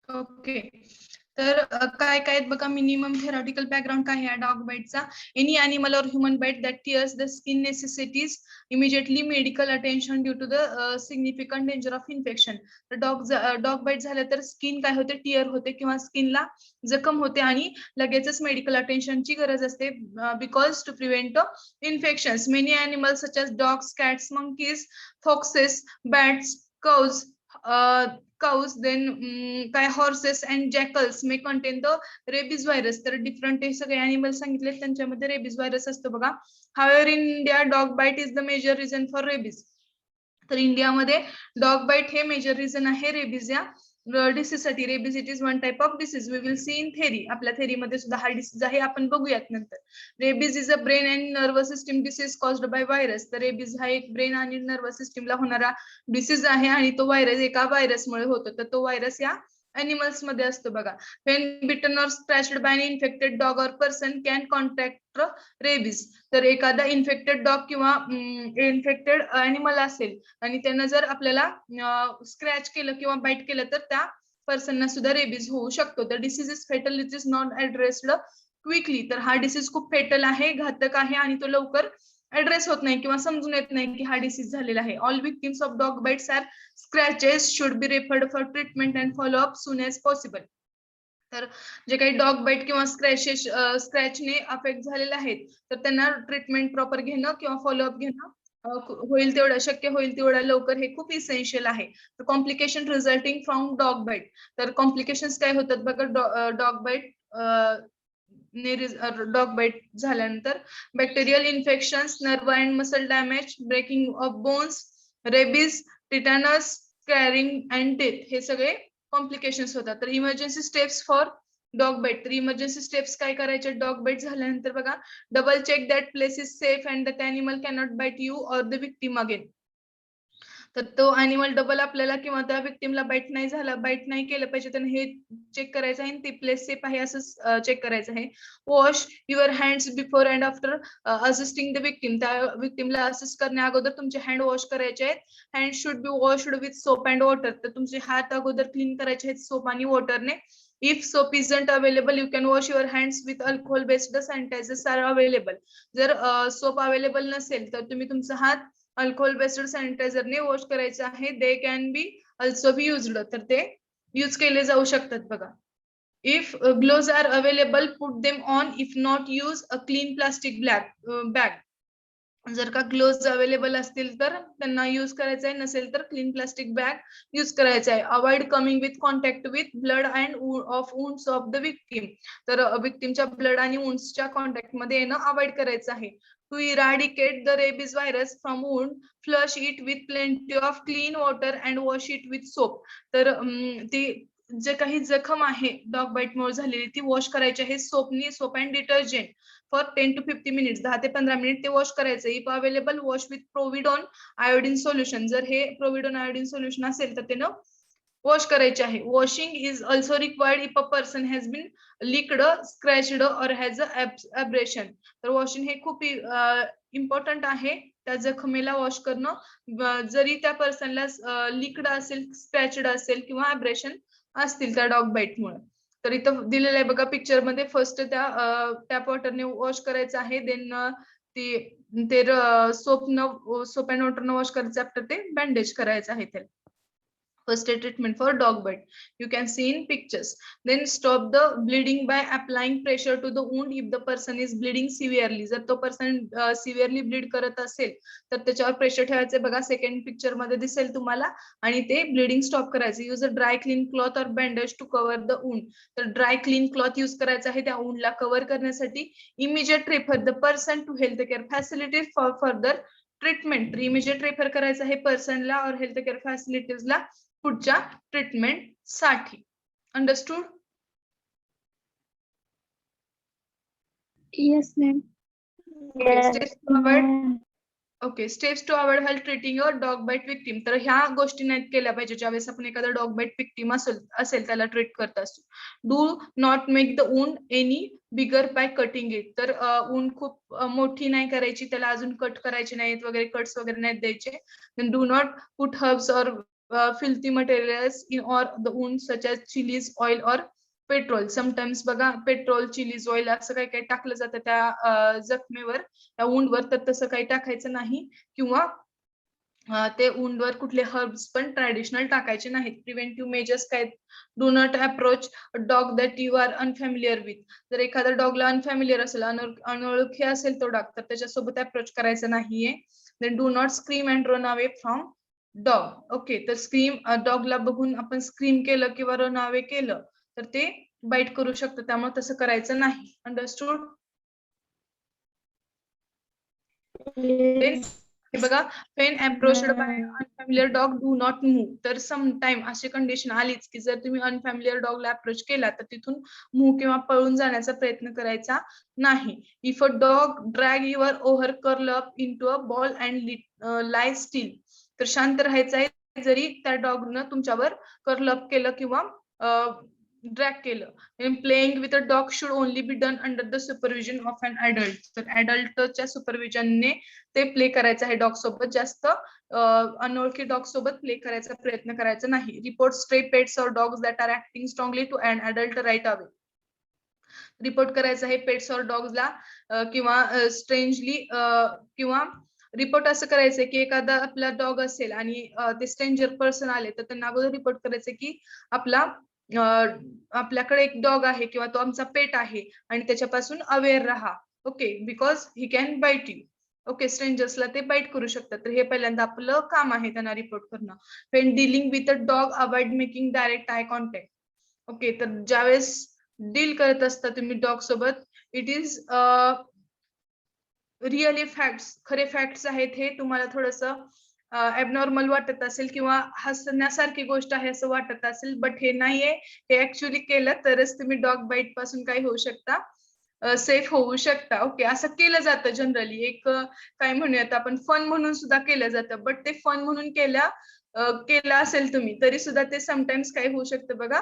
Okay. तर काय काय आहेत बघा. मिनिमम थेरॉटिकल बॅकग्राऊंड काय आहे डॉग बाईटचा. Any animal or human bite that tears the skin necessitates immediately medical attention due to the significant danger of infection. तर डॉग बाईट झालं तर स्किन काय होते, टिअर होते किंवा स्किनला जखम होते आणि लगेचच मेडिकल अटेन्शनची गरज असते because to prevent infections. Many animals such as dogs, cats, monkeys, foxes, bats, cows, then काय horses and jackals may contain the rabies virus. तर डिफरंट हे सगळे अॅनिमल सांगितले त्यांच्यामध्ये रेबीज व्हायरस असतो बघा. However, in India, dog bite is the major reason for rabies. तर इंडियामध्ये डॉग बाईट हे मेजर रिझन आहे रेबीज या डिसीज साठी. Rabies it is one type of disease. We will see in theory. आपल्या थेरीमध्ये सुद्धा हा डिसीज आहे, आपण बघूयात नंतर. Rabies is a brain and nervous system disease caused by virus. तर रेबीज हा एक ब्रेन आणि नर्वस सिस्टीमला होणारा डिसीज आहे आणि तो व्हायरस एका व्हायरसमुळे होतो. तर तो व्हायरस या अॅनिमल्स मध्ये असतो बघा. When bitten or scratched by an infected dog or person can contact rabies. तर एखादा इन्फेक्टेड डॉग किंवा इन्फेक्टेड अॅनिमल असेल आणि त्यानं जर आपल्याला स्क्रॅच केलं किंवा बाईट केलं तर त्या पर्सनना सुद्धा रेबीज होऊ शकतो. तर disease is fatal, it is not addressed quickly. तर हा डिसीज खूप फेटल आहे, घातक आहे आणि तो लवकर ऍड्रेस होत नाही किंवा समजून येत नाही की हा डिसीज झालेला आहे. All victims of dog bites or scratches should be referred for treatment and follow up soon as possible. तर जे काही डॉग बाईट किंवा स्क्रॅचने अफेक्ट झालेले आहेत तर त्यांना ट्रीटमेंट प्रॉपर घेणं किंवा फॉलोअप घेणं होईल तेवढं शक्य होईल तेवढं लवकर हे खूप इसेन्शियल आहे. तर complication resulting from dog bite. तर कॉम्प्लिकेशन्स काय होतात बघा डॉग बाईट झाल्यानंतर. Bacterial infections, nerve and muscle damage, breaking of bones, rabies, tetanus, scarring and death हे सगळे कॉम्प्लिकेशन्स होतात. तर emergency steps for dog bite. तर इमर्जन्सी स्टेप्स काय करायचे डॉग बाईट झाल्यानंतर बघा. Double check that place is safe and that animal cannot bite you or the victim again. तर तो अॅनिमल डबल आपल्याला किंवा त्या विक्टिमला बाईट नाही केलं पाहिजे. तर हे चेक करायचं आहे, ती प्लेस सेफ आहे असं चेक करायचं आहे. Wash your hands before and after assisting the victim. त्या विक्टिमला असिस्ट करण्या अगोदर तुमचे हँड वॉश करायचे आहेत. Hand should be washed with soap and water. तर तुमचे हात अगोदर क्लीन करायचे आहेत सोप आणि वॉटरने. If soap isn't available, you can wash your hands with alcohol-based sanitizers are available. जर सोप अवेलेबल नसेल तर तुम्ही तुमचा हात अल्कोहोल बेस्ड सॅनिटायझरने वॉश करायचे आहे. They can be also be used. तर ते यूज केले जाऊ शकतात बघा. If gloves are available, put them on. If not, use a clean plastic bag. जर का ग्लोव्स अवेलेबल असतील तर त्यांना यूज करायचं आहे, नसेल तर क्लीन प्लास्टिक बॅग यूज करायचं आहे. Avoid coming with contact with blood and of wounds of the victim. तर विक्टिमच्या ब्लड आणि वुंड्सच्या कॉन्टॅक्ट मध्ये येणं अवॉइड करायचं आहे. To eradicate the rabies virus from wound, flush it with plenty of clean water and wash it with soap. तर ती जे काही जखम आहे डॉग बाईट मुळे झालेली ती वॉश करायची आहे सोपनी, soap and detergent for 10 to 50 minutes. 10 ते 15 मिनिट ते वॉश करायचं. If available, wash with povidone iodine solution. जर हे प्रोव्हिडोन आयोडीन सोल्युशन असेल तर त्यानं वॉश करायचे आहे. Washing is also required if a person has been licked, scratched और हॅज अब्रेशन. तर वॉशिंग हे खूप इम्पॉर्टंट आहे. त्या जखमेला वॉश करणं जरी त्या पर्सनला लिक्ड असेल, स्क्रॅचड असेल किंवा अब्रेशन असतील त्या डॉग बाईट मुळे. तर इथं दिलेलं आहे बघा पिक्चर मध्ये. फर्स्ट त्या टॅप वॉटरने वॉश करायचं आहे. देन ते सोप अँड वॉटरने वॉश करायचं. आफ्टर ते बँडेज करायचं आहे. त्याला first aid treatment for dog bite. You can see in pictures. Then stop the bleeding by applying pressure to the wound if the person is bleeding severely. जर तो person सिव्हिअरली bleed करत असेल तर त्याच्यावर प्रेशर ठेवायचं बघा. सेकंड पिक्चर मध्ये दिसेल तुम्हाला. आणि ते ब्लीडिंग स्टॉप करायचं. Use a dry clean cloth और bandage to cover the wound. तर ड्राय क्लीन क्लॉथ यूज करायचं आहे त्या वुंडला कव्हर करण्यासाठी. Immediate refer the person to health care facilities for further treatment. Immediate refer करायचं आहे पर्सनला और हेल्थ केअर फॅसिलिटीजला पुढच्या ट्रीटमेंट साठी. Understood? Yes, ma'am. Okay. Steps to avoid while treating your dog bite victim. तर ह्या गोष्टी नाहीत केल्या पाहिजे ज्यावेळेस आपण एखादा डॉग बाईट विक्टिम असेल त्याला ट्रीट करत असतो. Do not make the wound any bigger by cutting it. तर वुंड खूप मोठी नाही करायची, त्याला अजून कट करायचे नाहीत वगैरे, कट्स वगैरे नाहीत द्यायचे. डू नॉट पुट हर्ब्स और filthy materials in or the wound such as chilies, oil or petrol. Sometimes बघा पेट्रोल, चिलीज, ऑइल असं काही काही टाकलं जातं त्या जखमेवर, त्या वुंडवर, तर तसं काही टाकायचं नाही. किंवा ते वुंडवर कुठले हर्ब्स पण ट्रॅडिशनल टाकायचे नाहीत. प्रिव्हेंटिव्ह मेजर्स काय, do not approach dog that you are unfamiliar with. जर एखाद्या डॉगला अनफॅमिलियर असेल, अनोळखी असेल तो डॉग, तर त्याच्यासोबत अप्रोच करायचं नाहीये. Then do not scream and run away from dog. Okay, तर स्क्रीम, डॉगला बघून आपण स्क्रीम केलं किंवा रन अवे केलं तर ते बाईट करू शकतं, त्यामुळे तसं करायचं नाही. अंडरस्टूड? बघा, when approached by unfamiliar dog do not move. तर समटाइम अशी कंडिशन आलीच की जर तुम्ही अनफॅमिलियर डॉगला अप्रोच केला तर तिथून मूव्ह किंवा पळून जाण्याचा प्रयत्न करायचा नाही. If a dog drag your over curl up into a ball and lie steel. तर शांत राहायचं आहे जरी त्या डॉगनं तुमच्यावर कर्ल अप केलं किंवा ड्रॅग केलं. Playing with a dog should only be done under the supervision of an adult. तर अडल्टच्या सुपरविजनने ते प्ले करायचं आहे डॉग सोबत. जास्त अनोळखी डॉग सोबत प्ले करायचा प्रयत्न करायचा नाही. Report stray pets or dogs that are acting strongly to an adult right away. Report करायचं आहे पेट्स और डॉग्सला किंवा स्ट्रेंजली किंवा रिपोर्ट असं करायचंय की एखादा आपला डॉग असेल आणि ते स्ट्रेंजर पर्सन आले तर त्यांना अगोदर रिपोर्ट करायचंय की आपल्याकडे एक डॉग आहे किंवा तो आमचा पेट आहे आणि त्याच्यापासून अवेअर राहा. Okay, because he can bite you. Okay, स्ट्रेंजर्सला ते बाईट करू शकतात. तर हे पहिल्यांदा आपलं काम आहे त्यांना रिपोर्ट करणं. When dealing with a dog avoid making direct eye contact. Okay, तर ज्यावेळेस डील करत असता तुम्ही डॉग सोबत, इट इज रिअली फॅक्ट्स, खरे फॅक्ट्स आहेत हे. तुम्हाला थोडंसं ऍबनॉर्मल वाटत असेल किंवा हसण्यासारखी गोष्ट आहे असं वाटत असेल, बट हे नाहीये. हे ऍक्च्युअली केलं तरच तुम्ही डॉग बाईट पासून काय होऊ शकता, सेफ होऊ शकता. ओके, असं केलं जातं जनरली. एक काय म्हणूयात आपण, फन म्हणून सुद्धा केलं जातं. बट ते फन म्हणून केलं असेल तुम्ही तरी सुद्धा ते समटाइम्स काय होऊ शकतं बघा,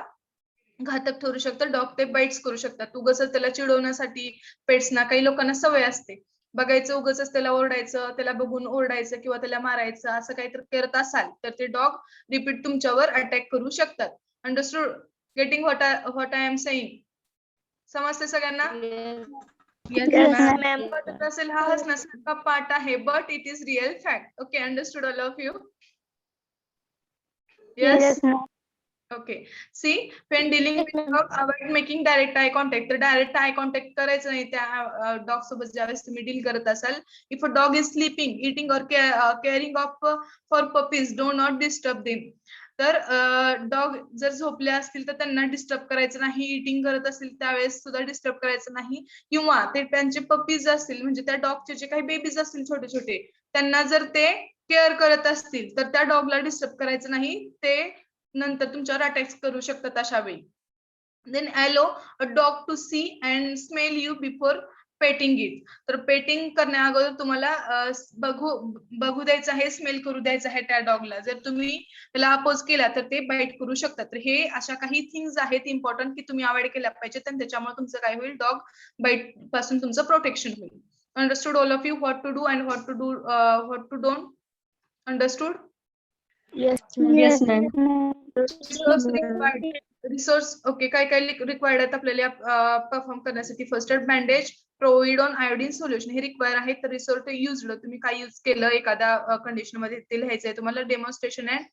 घातक ठरू शकतं. डॉग ते बाईट्स करू शकतात. उगाच त्याला चिडवण्यासाठी पेट्सना, काही लोकांना सवय असते बघायचं, उगाच त्याला ओरडायचं, त्याला बघून ओरडायचं किंवा त्याला मारायचं, असं काहीतरी करत असाल तर ते डॉग रिपीट तुमच्यावर अटॅक करू शकतात. Understood? Getting what I am saying? समजते सगळ्यांना? वाटत असेल हा हसण्यासारखा पार्ट आहे, but it is real fact. Okay, understood all of you? Yes. Okay, see, when dealing with dog avoid making direct eye contact. तर डायरेक्ट आय कॉन्टॅक्ट करायचं नाही त्या डॉग सोबत ज्यावेळेस तुम्ही डील करत असाल. If a dog is sleeping, eating or caring of for puppies, do not disturb them. तर डॉग जर झोपले असतील तर त्यांना डिस्टर्ब करायचं नाही. इटिंग करत असतील त्यावेळेस सुद्धा डिस्टर्ब करायचं नाही. किंवा ते त्यांचे पपीज असतील, म्हणजे त्या डॉगचे जे काही बेबीज असतील छोटे छोटे, त्यांना जर ते केअर करत असतील तर त्या डॉगला डिस्टर्ब करायचं नाही. ते नंतर तुमच्यावर अटॅक करू शकतात अशा वेळी. Then allow a dog to see and smell you before petting it. तर पेटिंग करण्या अगोदर तुम्हाला बघू द्यायचं आहे, स्मेल करू द्यायचं आहे त्या डॉगला. जर तुम्ही त्याला अपोज केला तर ते बाईट करू शकतात. तर हे अशा काही थिंग्स आहेत इम्पॉर्टंट की तुम्ही अवॉइड केल्या पाहिजेत, आणि त्याच्यामुळे तुमचं काय होईल, डॉग बाईट पासून तुमचं प्रोटेक्शन होईल. Understood all of you what to do and what to don't? Understood? Yes, ma'am. Resource. Okay, काय काय रिक्वायर्ड आहेत आपल्याला परफॉर्म करण्यासाठी? First aid bandage, povidone iodine solution, हे रिक्वायर आहेत. तर रिसोर्स युजड, तुम्ही काय यूज केलं एखाद्या कंडिशन मध्ये ते लिहायचंय तुम्हाला. डेमॉन्स्ट्रेशन अँड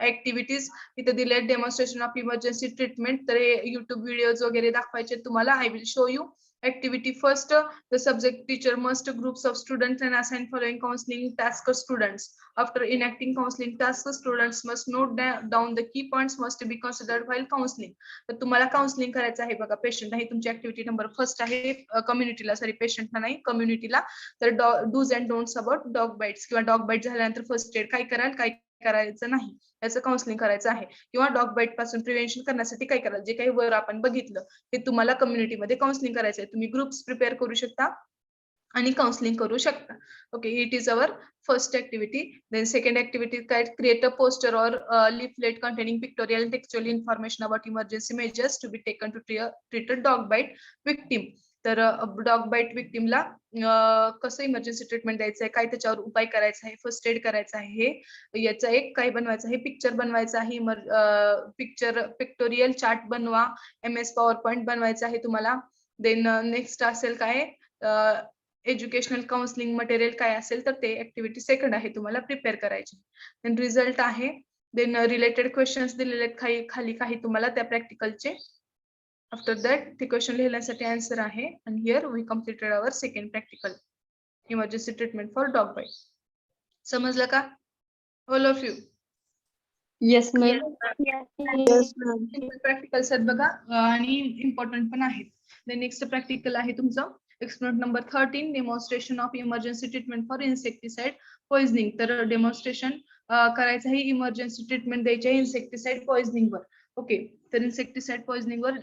ऍक्टिव्हिटीज इथे दिले, डेमॉन्स्ट्रेशन ऑफ इमर्जन्सी ट्रीटमेंट. तर हे युट्यूब व्हिडिओज वगैरे दाखवायचे तुम्हाला. I will show you activity. First, the subject teacher must groups of students and assign following counseling tasks students. After enacting counseling tasks, students must note down the key points must be considered while counseling. तर तुम्हाला counselling करायचं आहे बघा. Patient आहे तुमची activity number first आहे. कम्युनिटीला, sorry पेशंटला नाही, कम्युनिटीला. तर dos and don'ts about dog bites, किंवा डॉग बाईट झाल्यानंतर फर्स्ट एड काय कराल, काय करायचं नाही, याचं काउन्सिलिंग करायचं आहे. किंवा डॉग बाईट पासून प्रिव्हेन्शन करण्यासाठी काय कराल, जे काही वर आपण बघितलं ते तुम्हाला कम्युनिटीमध्ये काउन्सिलिंग करायचं आहे. तुम्ही ग्रुप्स प्रिपेअर करू शकता आणि काउन्सिलिंग करू शकता. Okay, it is our first activity. Then second activity काय, create a poster or leaflet containing pictorial and textual information about emergency measures to be taken to treat a dog bite victim. तर dog bite विक्टिमला कसं emergency treatment द्यायचं आहे, काय त्याच्यावर उपाय करायचा आहे, फर्स्ट एड करायचं आहे, हे याचं एक काय बनवायचं आहे, पिक्चर बनवायचं आहे, पिक्चर पिक्टोरियल चार्ट बनवा, MS पॉवर पॉईंट बनवायचं आहे तुम्हाला. देन नेक्स्ट असेल काय एज्युकेशनल काउन्सिलिंग मटेरियल काय असेल तर ते ऍक्टिव्हिटी सेकंड आहे तुम्हाला प्रिपेअर करायची. देन रिझल्ट आहे. देन रिलेटेड क्वेश्चन्स दिलेले आहेत खाली काही तुम्हाला त्या प्रॅक्टिकलचे. आफ्टर दॅट ते क्वेश्चन लिहिण्यासाठी आन्सर आहे. आणि here we completed our second practical emergency treatment for dog bite. समजलं का all of you? Yes, ma'am. Yes, ma'am. Practicals आहेत बघा आणि इम्पॉर्टंट पण आहेत. द नेक्स्ट प्रॅक्टिकल आहे तुमचं experiment number 13 demonstration of emergency treatment for insecticide poisoning. तर डेमॉन्स्ट्रेशन करायचं आहे इमर्जन्सी ट्रीटमेंट द्यायची आहे इन्सेक्टिसाइड पॉइझनिंग वर. ओके, तर इन्सेक्टिसाइड पॉइझनिंग वर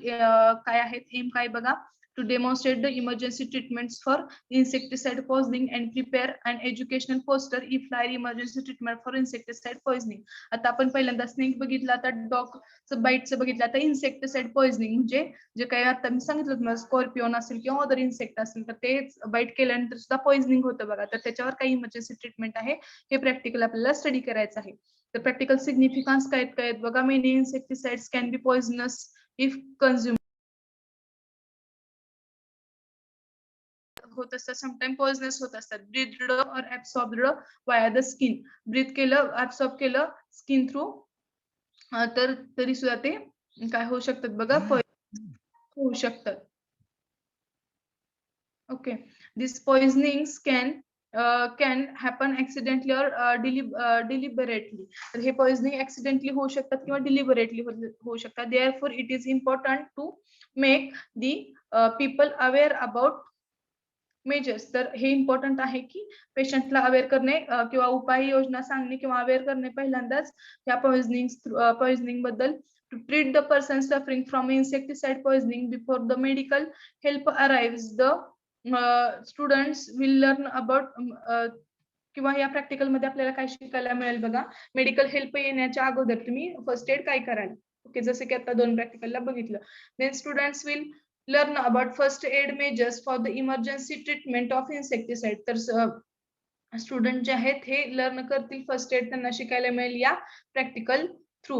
काय आहेत एम काय बघा. To demonstrate the emergency treatments for insecticide poisoning and prepare an educational poster if flyer emergency treatment for insecticide poisoning. आता आपण पहिल्यांदा स्नेक बघितलं, आता डॉगचं बाईटचं बघितलं, आता इन्सेक्टिसाइड पॉइझनिंग म्हणजे जे काही आता मी सांगितलं तुम्हाला स्कॉर्पिओन असेल किंवा अदर इन्सेक्ट असेल तर ते बाईट केल्यानंतर सुद्धा पॉइझनिंग होतं बघा. तर त्याच्यावर काही इमर्जन्सी ट्रीटमेंट आहे हे प्रॅक्टिकल आपल्याला स्टडी करायचं आहे. तर प्रॅक्टिकल सिग्निफिकन्स काय आहेत बघा. Many insecticides can be poisonous if consume होत असतात, समटाइम पॉइझनस होत असतात. ब्रीथड और absorbed via the skin. Breath केलं, ऍब्सॉर्ब केलं स्किन थ्रू, तर तरी सुद्धा ते काय होऊ शकतात बघा, होऊ शकतात. Okay, this poisonings can happen accidentally or deliberately. तर हे पॉइझनिंग ऍक्सिडेंटली होऊ शकतात किंवा डिलिबरेटली होऊ शकतात. Therefore it is important to make the people aware about measures. तर हे इम्पॉर्टंट आहे की पेशंटला अवेअर करणे किंवा उपाययोजना सांगणे किंवा अवेअर करणे पहिल्यांदाच या पॉइझनिंग बद्दल. To treat the person suffering from insecticide poisoning before the medical help arrives. The students will learn about किंवा या प्रॅक्टिकल मध्ये आपल्याला काय शिकायला मिळेल बघा. मेडिकल हेल्प येण्याच्या अगोदर तुम्ही फर्स्ट एड काय कराल. ओके, जसं की आता 2 प्रॅक्टिकलला बघितलं. Then students will learn about first aid measures for the emergency treatment of insecticide. तर स्टुडंट जे आहेत हे लर्न करतील फर्स्ट एड, त्यांना शिकायला मिळेल या practical through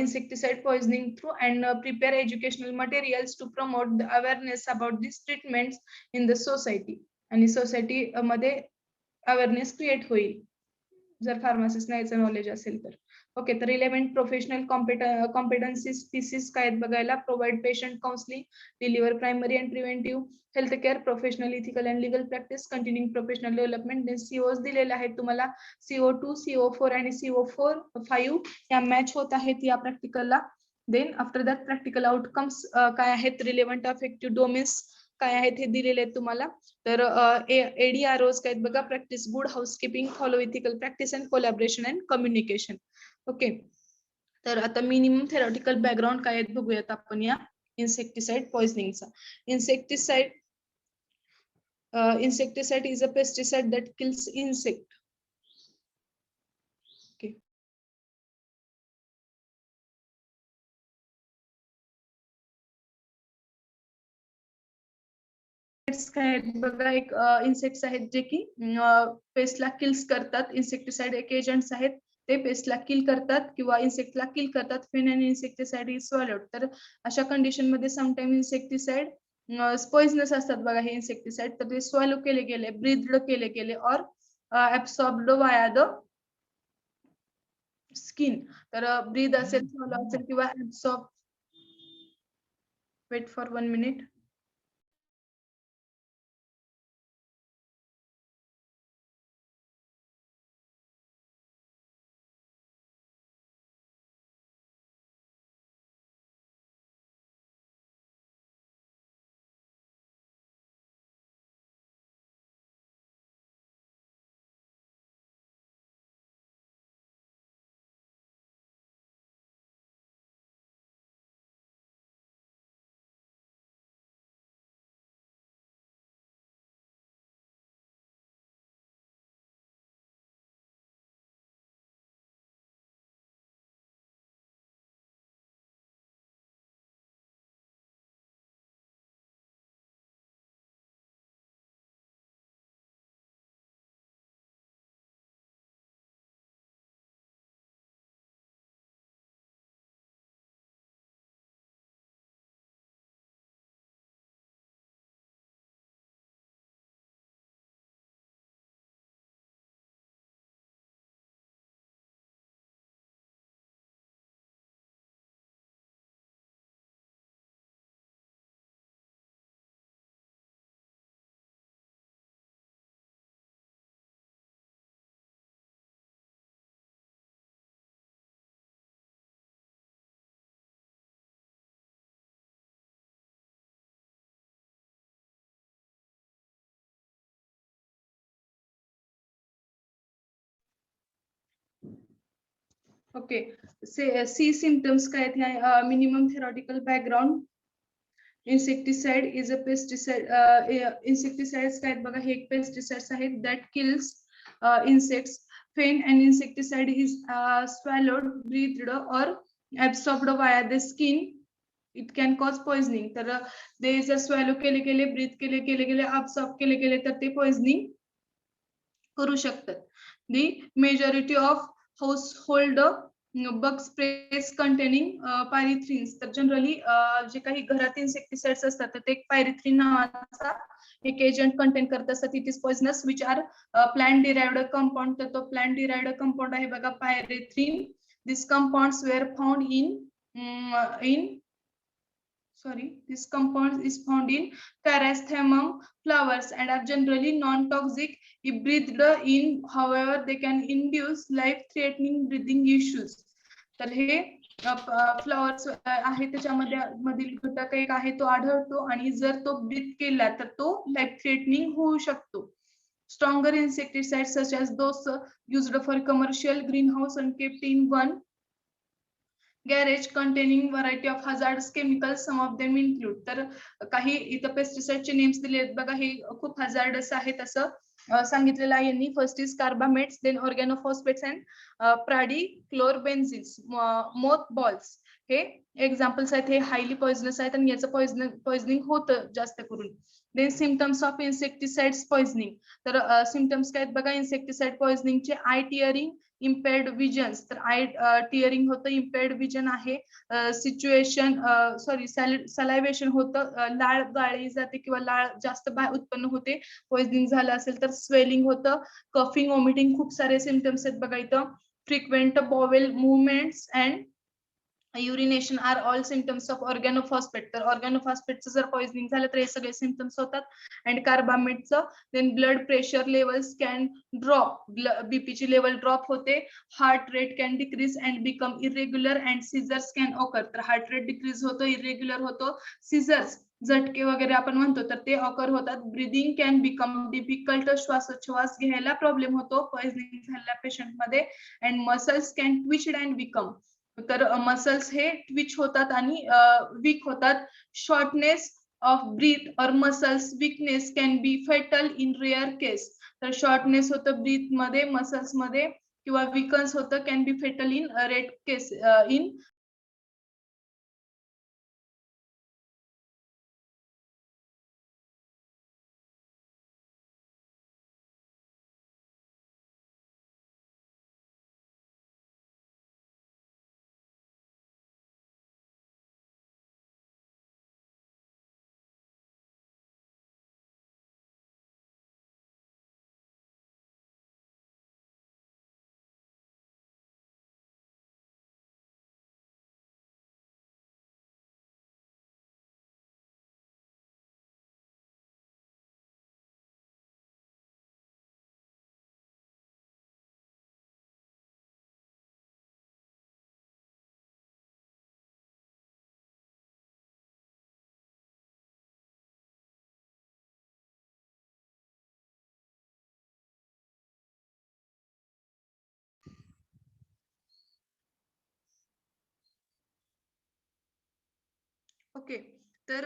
insecticide poisoning through and prepare educational materials to promote the awareness about these treatments in the society. आणि सोसायटी मध्ये अवेअरनेस क्रिएट होईल जर फार्मसिस्ट याचं नॉलेज असेल तर. ओके, तर रिलेव्हंट प्रोफेशनल कॉम्पिटन्सीज पीसीस काय आहेत बघायला. Provide patient counselling, deliver primary and preventive health care, professional ethical and legal practice, continuing professional development. Then COs दिलेले आहेत तुम्हाला. CO2, CO4 आणि CO5 या मॅच होत आहेत या प्रॅक्टिकलला. Then after that practical outcomes काय आहेत, रिलेव्हंट अफेक्टिव्ह डोमेन्स काय आहेत हे दिलेले आहेत तुम्हाला. तर ADROs काय आहेत बघा. Practice good housekeeping, follow ethical practice and collaboration and communication. Okay, तर आता मिनिमम थेरॉटिकल बॅकग्राऊंड काय आहेत बघूयात आपण या insecticide पॉइझनिंगचा. Insecticide is a pesticide that kills insect. Okay. काय आहेत बघा. एक इन्सेक्ट्स आहेत जे की पेस्टला किल्स करतात. इन्सेक्टिसाइड एक एजंट्स आहेत ते पेस्टला किल करतात किंवा इन्सेक्टला किल करतात. फिन अँड इन्सेक्टिसाइड इज स्वॅलोड. तर अशा कंडिशन मध्ये समटाइम इन्सेक्टिसाइड पॉइझनस असतात बघा हे इन्सेक्टिसाइड. तर ते स्वॅलो केले गेले, ब्रीथड केले गेले or absorbed via the skin. तर ब्रीथ असेल, स्वॅलो असेल किंवा absorb. Wait for 1 minute. Okay, see symptoms काय आहेत? Minimum theoretical background. Insecticide is a pesticide. Insecticides काय आहेत बघा, हे एक पेस्टिसाइड्स आहेत that kills insects. When an insecticide is swallowed, breathed, or absorbed via the skin, it can cause poisoning. तर ते जर swallow केले ब्रीथ केले absorb केले तर ते poisoning करू शकतात. The majority of household bug sprays containing pyrethrin. तर जनरली जे काही घरात इन्सेक्टिसाइड्स असतात तर ते पायरिथ्रिन नावाचा एक एजंट कंटेन करत असतात. It is poisonous which are plant derived compound. तर तो प्लांट डिराइव्ड कंपाऊंड आहे बघा पायरिथ्रिन. These compounds were found this compound is found in Chrysanthemum flowers and are generally non-toxic if breathed in. However, they can induce life-threatening breathing issues. तर हे flowers आहे त्याच्यामध्ये मधील घटक एक आहे तो आढळतो आणि जर तो ब्रीथ केला तर तो लाईफ थ्रेटनिंग होऊ शकतो. Stronger insecticides such as those used for commercial greenhouse and kept in one garage containing variety of hazardous chemicals. Some of them include. तर काही इथं पेस्टिसाइडचे नेम्स दिले आहेत बघा, हे खूप हजार्डस आहेत असं सांगितलेलं आहे यांनी. First is carbamates, then organophosphates and paradichlorobenzenes. Moth balls हे एक्झाम्पल्स आहेत. हे हायली पॉइझनस आहेत आणि याचं पॉइझनिंग होतं जास्त करून. Then symptoms of insecticides poisoning. तर सिम्पटम्स काय आहेत बघा इन्सेक्टिसाइड पॉइझनिंगचे. Eye tearing, impaired visions. तर आय टिअरिंग होतं, इम्पेअर्ड विजन आहे. सलायवेशन होतं, लाळ गाळली जाते किंवा लाळ जास्त उत्पन्न होते पॉइझनिंग झालं असेल तर. स्वेलिंग होतं, कफिंग, वॉमिटिंग, खूप सारे सिम्पटम्स आहेत बघा इथं. Frequent bowel movements and urination are all symptoms of organophosphate. तर ऑर्गॅनोफॉस्फेटचं जर पॉइझनिंग झालं तर हे सगळे सिम्पटम्स होतात. अँड कार्बामेटचं. Then blood pressure levels can drop, बीपीची लेवल ड्रॉप होते. Heart rate can decrease and become irregular and seizures can occur. तर हार्ट रेट डिक्रीज होतो, इरेग्युलर होतो, सीझर्स झटके वगैरे आपण म्हणतो तर ते ऑकर होतात. ब्रिदिंग कॅन बिकम डिफिकल्ट, श्वासोच्छवास घ्यायला प्रॉब्लेम होतो पॉइझनिंग झालेल्या पेशंट मध्ये. And muscles can twitched and become. तर मसल्स हे ट्विच होतात आणि वीक होतात. Shortness of breath or muscles weakness can be fatal in rare case. तर शॉर्टनेस होतं ब्रीथ मध्ये, मसल्स मध्ये किंवा वीकन्स होतं, can be fatal in rare case. In okay. तर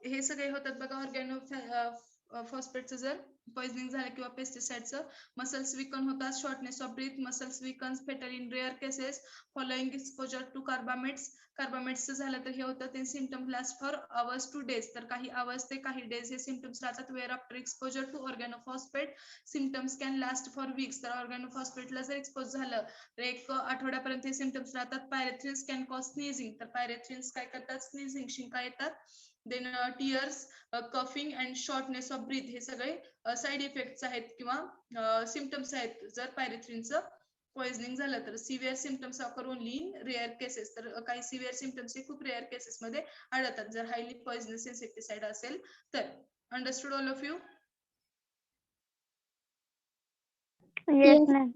हे सगळे होतात बघा ऑर्गॅनोफॉस्फेटचं जर पॉइझनिंग झालं किंवा पेस्टिसाइडचं. मसल्स विकन होतात, shortness of breath, muscles weakness, fatal in rare cases following exposure to carbamates. कार्बामेट्सचं झालं तर हे होतं ते symptom last for hours to days. तर काही अवर्स ते काही डेज हे सिम्पटम्स राहतात. Where after exposure to organophosphate symptoms can last for weeks. तर ऑर्गॅनोफॉस्फेटला जर एक्सपोज झालं तर एक आठवड्यापर्यंत हे सिम्पटम्स राहतात. Pyrethrins can cause sneezing. तर पायरेथ्रिन्स काय करतात, स्नीजिंग, शिंका येतात. Then tears, coughing and shortness of breath हे सगळे साइड इफेक्ट्स आहेत किंवा सिम्पटम्स आहेत जर पायरेथ्रिनचं पॉइझनिंग झालं तर. Severe symptoms occur only in rare cases. तर काही सिव्हिअर सिम्पटम्स हे खूप रेअर केसेस मध्ये आढळतात जर हायली पॉइझनस इन्सेक्टिसाइड असेल तर. Understood all of you? Yes, ma'am.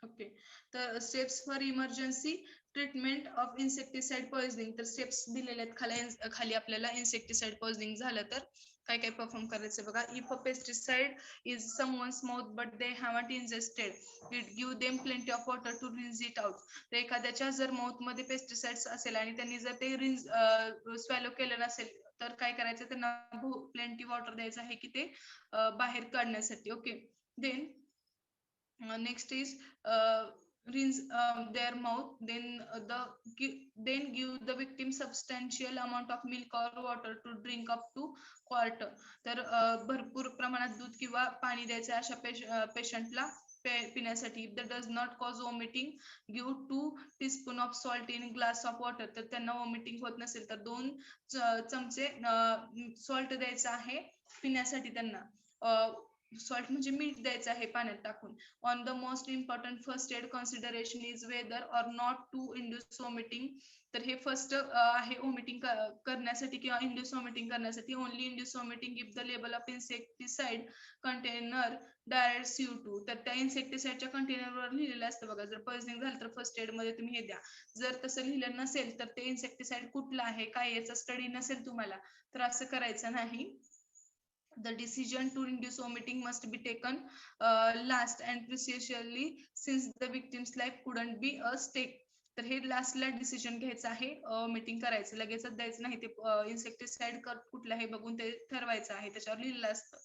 Okay. तर steps for emergency treatment of insecticide poisoning. तर स्टेप्स दिलेले आहेत खाली आपल्याला. इन्सेक्टिसाइड पॉइझनिंग झालं तर काय काय परफॉर्म करायचं बघा. If a pesticide is someone's mouth but they haven't ingested it give them plenty of water to rinse it out. तर एखाद्याच्या जर माउथ मध्ये पेस्टिसाइड्स असेल आणि त्यांनी जर ते रिन्स स्वॅलो केलं नसेल तर काय करायचं, त्यांना प्लेंटी वॉटर द्यायचं आहे की ते बाहेर काढण्यासाठी. Okay, then next is rinse their mouth, then give the victim substantial amount of milk or water to drink up to quarter. तर भरपूर प्रमाणात दूध किंवा पाणी द्यायचं अशा पेशंटला पिण्यासाठी. If the does not cause vomiting give 2 teaspoon of salt in glass of water. तर त्यांना वॉमिटिंग होत नसेल तर 2 चमचे सॉल्ट द्यायचं आहे पिण्यासाठी त्यांना. सॉल्ट म्हणजे मीठ द्यायचं आहे पाण्यात टाकून. On the most important first aid consideration is whether or not to induce vomiting. तर हे फर्स्ट आहे वॉमिटिंग करण्यासाठी किंवा इंड्यूस वॉमिटिंग करण्यासाठी. Only induce vomiting if the label of insecticide container direct CO2. तर त्या इन्सेक्टिसाइडच्या कंटेनरवर लिहिलेलं असतं बघा. जर पॉइझनिंग झालं तर फर्स्ट एड मध्ये तुम्ही हे द्या. जर तसं लिहिलं नसेल तर ते इन्सेक्टिसाइड कुठलं आहे काय याचा स्टडी नसेल तुम्हाला तर असं करायचं नाही. The decision to induce vomiting must be taken last and precisely since the victim's life couldn't be a stake. तर हे लास्टला डिसिजन घ्यायचं आहे वॉमिटिंग करायचं, लगेचच द्यायचं नाही. ते इन्सेक्टिसाइड कुठलं आहे बघून ते ठरवायचं आहे, त्याच्यावर लिहिलेलं असतं.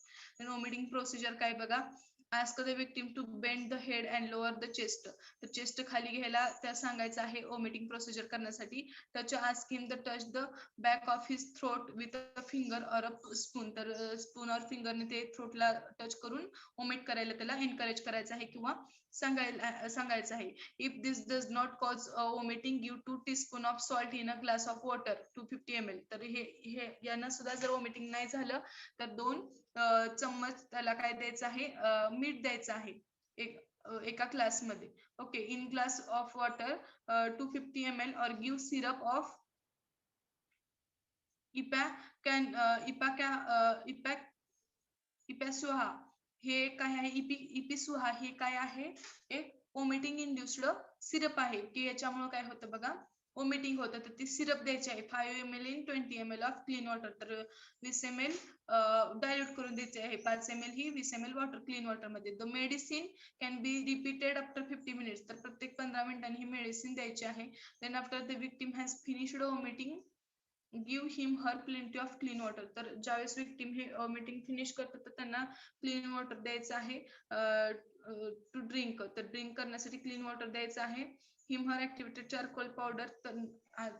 वॉमिटिंग प्रोसिजर काय बघा. ask the victim to bend the head and lower the chest. तर चेस्ट खाली घ्यायला त्या सांगायचं आहे वॉमिटिंग प्रोसिजर करण्यासाठी. touch ask him to touch the back of his throat with a finger or a spoon. तर स्पून और फिंगरने ते थ्रोटला टच करून वॉमिट करायला त्याला एनकरेज करायचं आहे किंवा सांगायचं आहे. If this does not cause vomiting give 2 teaspoon of salt in a glass of water 250 ml. तर हे यांना सुद्धा जर वॉमिटिंग नाही झालं तर 2 चम्मच त्याला काय द्यायचं आहे, मीठ द्यायचं आहे एका ग्लास मध्ये. Okay, in glass of water 250 ml और गिव्ह सिरप ऑफ इपॅसुहा. हे काय आहे, इपिसुहा हे काय आहे, एक वॉमिटिंग इंड्युस्ड सिरप आहे की याच्यामुळे काय होतं बघा वॉमिटिंग होतं. तर ती सिरप द्यायची आहे 5 ml in 20 ml of clean water. तर 20 ml डायल्यूट करून द्यायचे आहे, 5 ml ही 20 ml वॉटर क्लीन वॉटर मध्ये. The medicine can be repeated after 50 minutes. तर प्रत्येक 15 मिनिटांनी ही मेडिसिन द्यायची आहे. Then after the victim has finished vomiting give him her plenty of clean water. तर ज्यावेळेस विक्टिम हे वॉमिटिंग फिनिश करतात तर त्यांना क्लीन वॉटर द्यायचं आहे टू ड्रिंक. तर ड्रिंक करण्यासाठी क्लीन वॉटर द्यायचं आहे. Him her activated charcoal powder.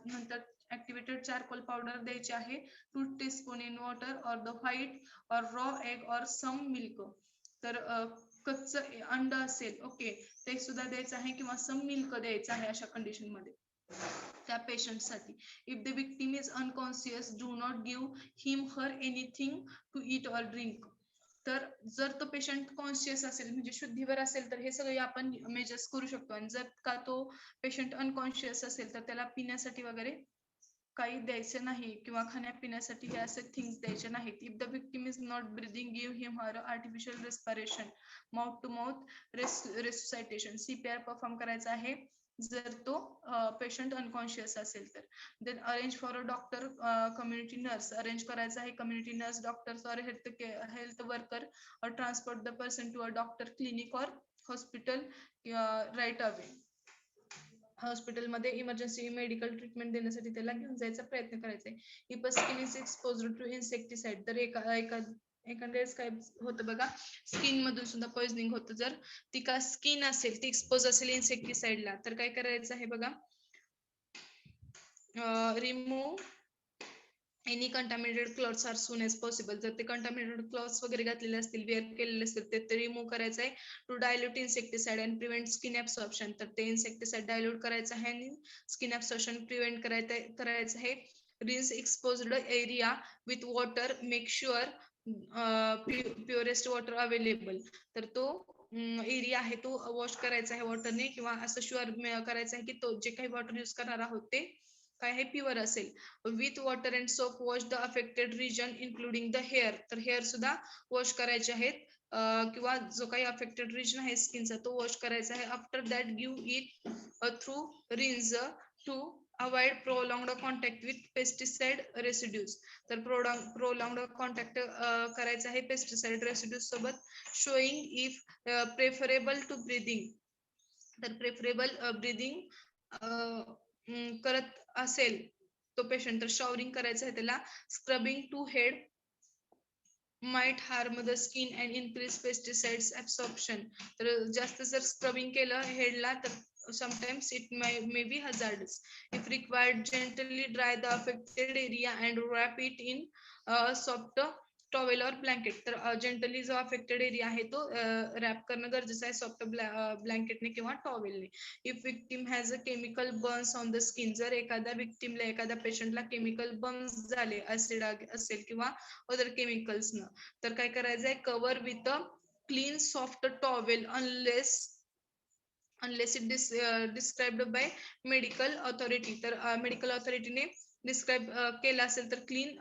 नंतर ऍक्टिव्हेटेड चारकोल पावडर द्यायची आहे 2 टीस्पून इन वॉटर और द व्हाईट और रॉ एग और सम मिल्क. तर कच्च अंड असेल ओके ते सुद्धा द्यायचं आहे किंवा सम मिल्क द्यायचं आहे अशा कंडिशन मध्ये त्या पेशंट साठी. If the victim is unconscious do not give him her anything to eat or drink. तर जर तो पेशंट कॉन्शियस असेल म्हणजे शुद्धीवर असेल तर हे सगळे आपण मेजर्स करू शकतो. आणि जर का तो पेशंट अनकॉन्शियस असेल तर त्याला पिण्यासाठी वगैरे काही द्यायचं नाही किंवा खाण्यापिण्यासाठी हे असे थिंग्स द्यायचे नाहीत. If the victim is not breathing give him her artificial respiration mouth to mouth resuscitation. CPR perform करायचा आहे जर तो पेशंट अनकॉन्शियस असेल तर. Then arrange for a doctor community nurse. Arrange करायचं आहे community nurse doctors or health worker or transport the person to a doctor clinic or hospital right away. हॉस्पिटलमध्ये emergency medical treatment देण्यासाठी त्याला घेऊन जायचा प्रयत्न करायचा आहे. If a skin is exposed to insecticide. तर एखाद्यावेळेस काय होतं बघा स्किन मधून सुद्धा पॉइझनिंग होतं. जर ती का स्किन असेल ती एक्सपोज असेल इन्सेक्टिसाइडला तर काय करायचं आहे बघा. Remove any contaminated clothes R सून एज पॉसिबल. जर ते कंटामिनेटेड क्लॉथ्स वगैरे घातलेले असतील वेअर केलेले असतील ते रिमूव्ह करायचं आहे. To dilute insecticide and prevent skin absorption. तर ते इन्सेक्टिसाइड डायल्यूट करायचं आहे आणि स्किन ऍब्सॉर्प्शन प्रिव्हेंट करायचं आहे. Rinse exposed area with water make sure purest water available. तर तो एरिया आहे तो वॉश करायचा आहे वॉटरने किंवा असं शुअर करायचं आहे की तो जे काही वॉटर यूज करणार आहोत ते काय आहे प्युअर असेल. With water and soap wash the affected region including the hair. तर हेअर सुद्धा वॉश करायचे आहेत किंवा जो काही अफेक्टेड रिजन आहे स्किनचा तो वॉश करायचा आहे. After that give it through rinse to avoid prolonged contact with pesticide residues. तर प्रोलॉंग्ड कॉन्टॅक्ट करायचं आहे पेस्टिसाइड रेसिड्यूज सोबत. Showing if preferable to breathing. तर प्रेफरेबल ब्रीदिंग करत असेल तो पेशंट तर शॉवरिंग करायचं आहे त्याला. Scrubbing to head might harm the skin and increase pesticides absorption. तर जास्त जर स्क्रबिंग केलं हेडला तर sometimes it may be hazardous. If required, gently dry the affected area and wrap it in a soft towel or blanket. तर gently जो affected area आहे तो wrap करणं गरजेचं आहे सॉफ्ट ब्लँकेटने किंवा टॉवेलने. If victim has a chemical burns on the skin. जर एखाद्या विक्टिमला एखाद्या पेशंटला केमिकल बर्न्स झाले ऍसिड असेल किंवा अदर केमिकल्स न, तर काय करायचंय cover with a clean soft towel unless it described by medical authority. तर मेडिकल ऑथॉरिटीने डिस्क्राईब केलं असेल तर क्लीन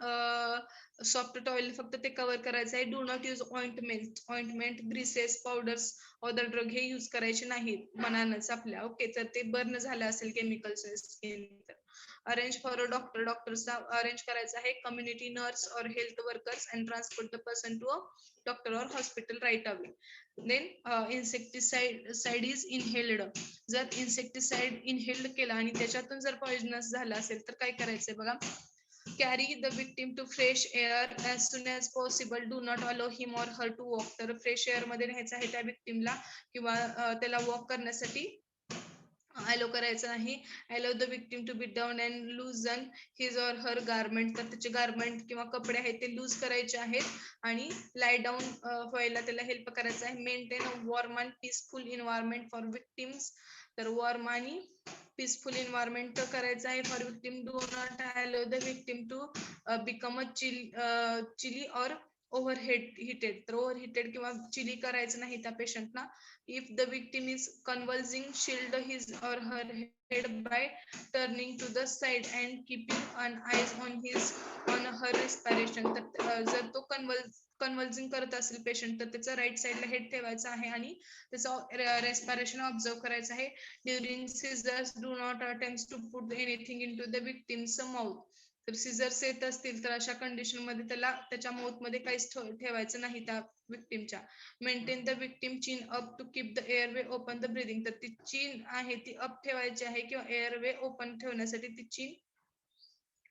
सॉफ्ट टॉवेल फक्त ते कव्हर करायचं आहे. Do not use ointment greases powders other drug हे यूज करायचे नाहीत मनानच आपल्या. ओके, तर ते बर्न झालं असेल केमिकल्स स्किन तर अरेंज फॉर अ डॉक्टर. डॉक्टरचा अरेंज करायचं आहे. Community nurse or health workers and transport the person to a doctor or hospital right away. Then insecticide is inhaled. जर इन्सेक्टिसाइड इनहेल्ड केला आणि त्याच्यातून जर पॉइझनस झालं असेल तर काय करायचंय बघा. Carry the victim to fresh air as soon as possible. Do not allow him or her to walk. तर फ्रेश एअर मध्ये न्यायचं आहे त्या विक्टिमला किंवा त्याला वॉक करण्यासाठी अलो करायचं नाही. Allow the victim to be down and loosen his or her garment. तर त्याचे गारमेंट किंवा कपडे आहेत ते लूज करायचे आहेत आणि लाय डाऊन व्हायला त्याला हेल्प करायचं आहे. Maintain a warm and peaceful environment for victims. तर वॉर्म आणि पीसफुल एन्व्हायरमेंट करायचं आहे for victim. Do not allow the victim to become a chilly or overheated. तर ओव्हर हिटेड किंवा चिली करायचं नाही त्या पेशंटना. If the victim is convulsing, shield his or her head by turning to the side and keeping an eyes on her respiration. तर जर तो कन्व्हल्सिंग करत असेल पेशंट तर त्याचा राईट साईडला हेड ठेवायचा आहे आणि त्याचं रेस्पिरेशन ऑब्झर्व करायचं आहे. During seizures do not attempt to put anything into the victim's mouth. तर सीझर्स येत असतील तर अशा कंडिशन मध्ये त्याला त्याच्या माउथ मध्ये काहीच ठेवायचं नाही त्या विक्टिमच्या. Maintain the victim chin up to keep the airway open the breathing. तर ती चीन आहे ती अप ठेवायची आहे किंवा एअरवे ओपन ठेवण्यासाठी ती चीन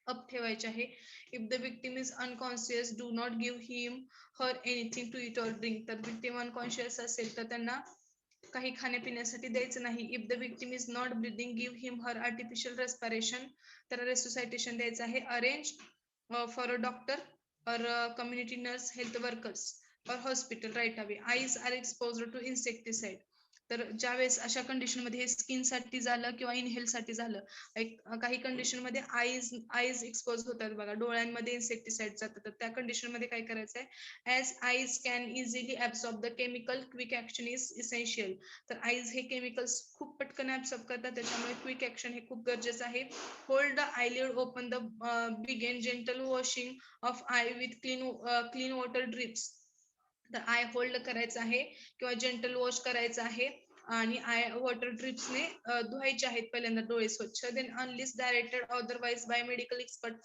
अप ठेवायची आहे. If the victim is unconscious do not give him her anything to eat or drink. तर विक्टिम अनकॉन्शियस असेल तर त्यांना काही खाण्यापिण्यासाठी द्यायचं नाही. If the victim is not breathing give him her artificial respiration. तर रेसुसायटेशन द्यायचं आहे. Arrange for a doctor or community nurse health workers or hospital right away. Eyes are exposed to insecticide. तर ज्यावेळेस अशा कंडिशन मध्ये skin साठी झालं किंवा इनहेल साठी झालं, काही कंडिशन मध्ये आईज एक्सपोज होतात बघा, डोळ्यांमध्ये इन्सेक्टिसाइड जातात. तर त्या कंडिशन मध्ये काय करायचंय. As eyes can easily absorb the chemical, quick action is essential. तर आईज हे केमिकल्स खूप पटकन ऍब्सॉर्ब करतात, त्याच्यामुळे क्विक ऍक्शन हे खूप गरजेचं आहे. Hold the eyelid open the begin gentle washing of eye with clean water drips. तर आय होल्ड करायचं आहे किंवा जेंटल वॉश करायचं आहे आणि आय वॉटर ड्रिप्सने धुवायचे आहेत पहिल्यांदा डोळे स्वच्छ. Then unless directed otherwise by medical expert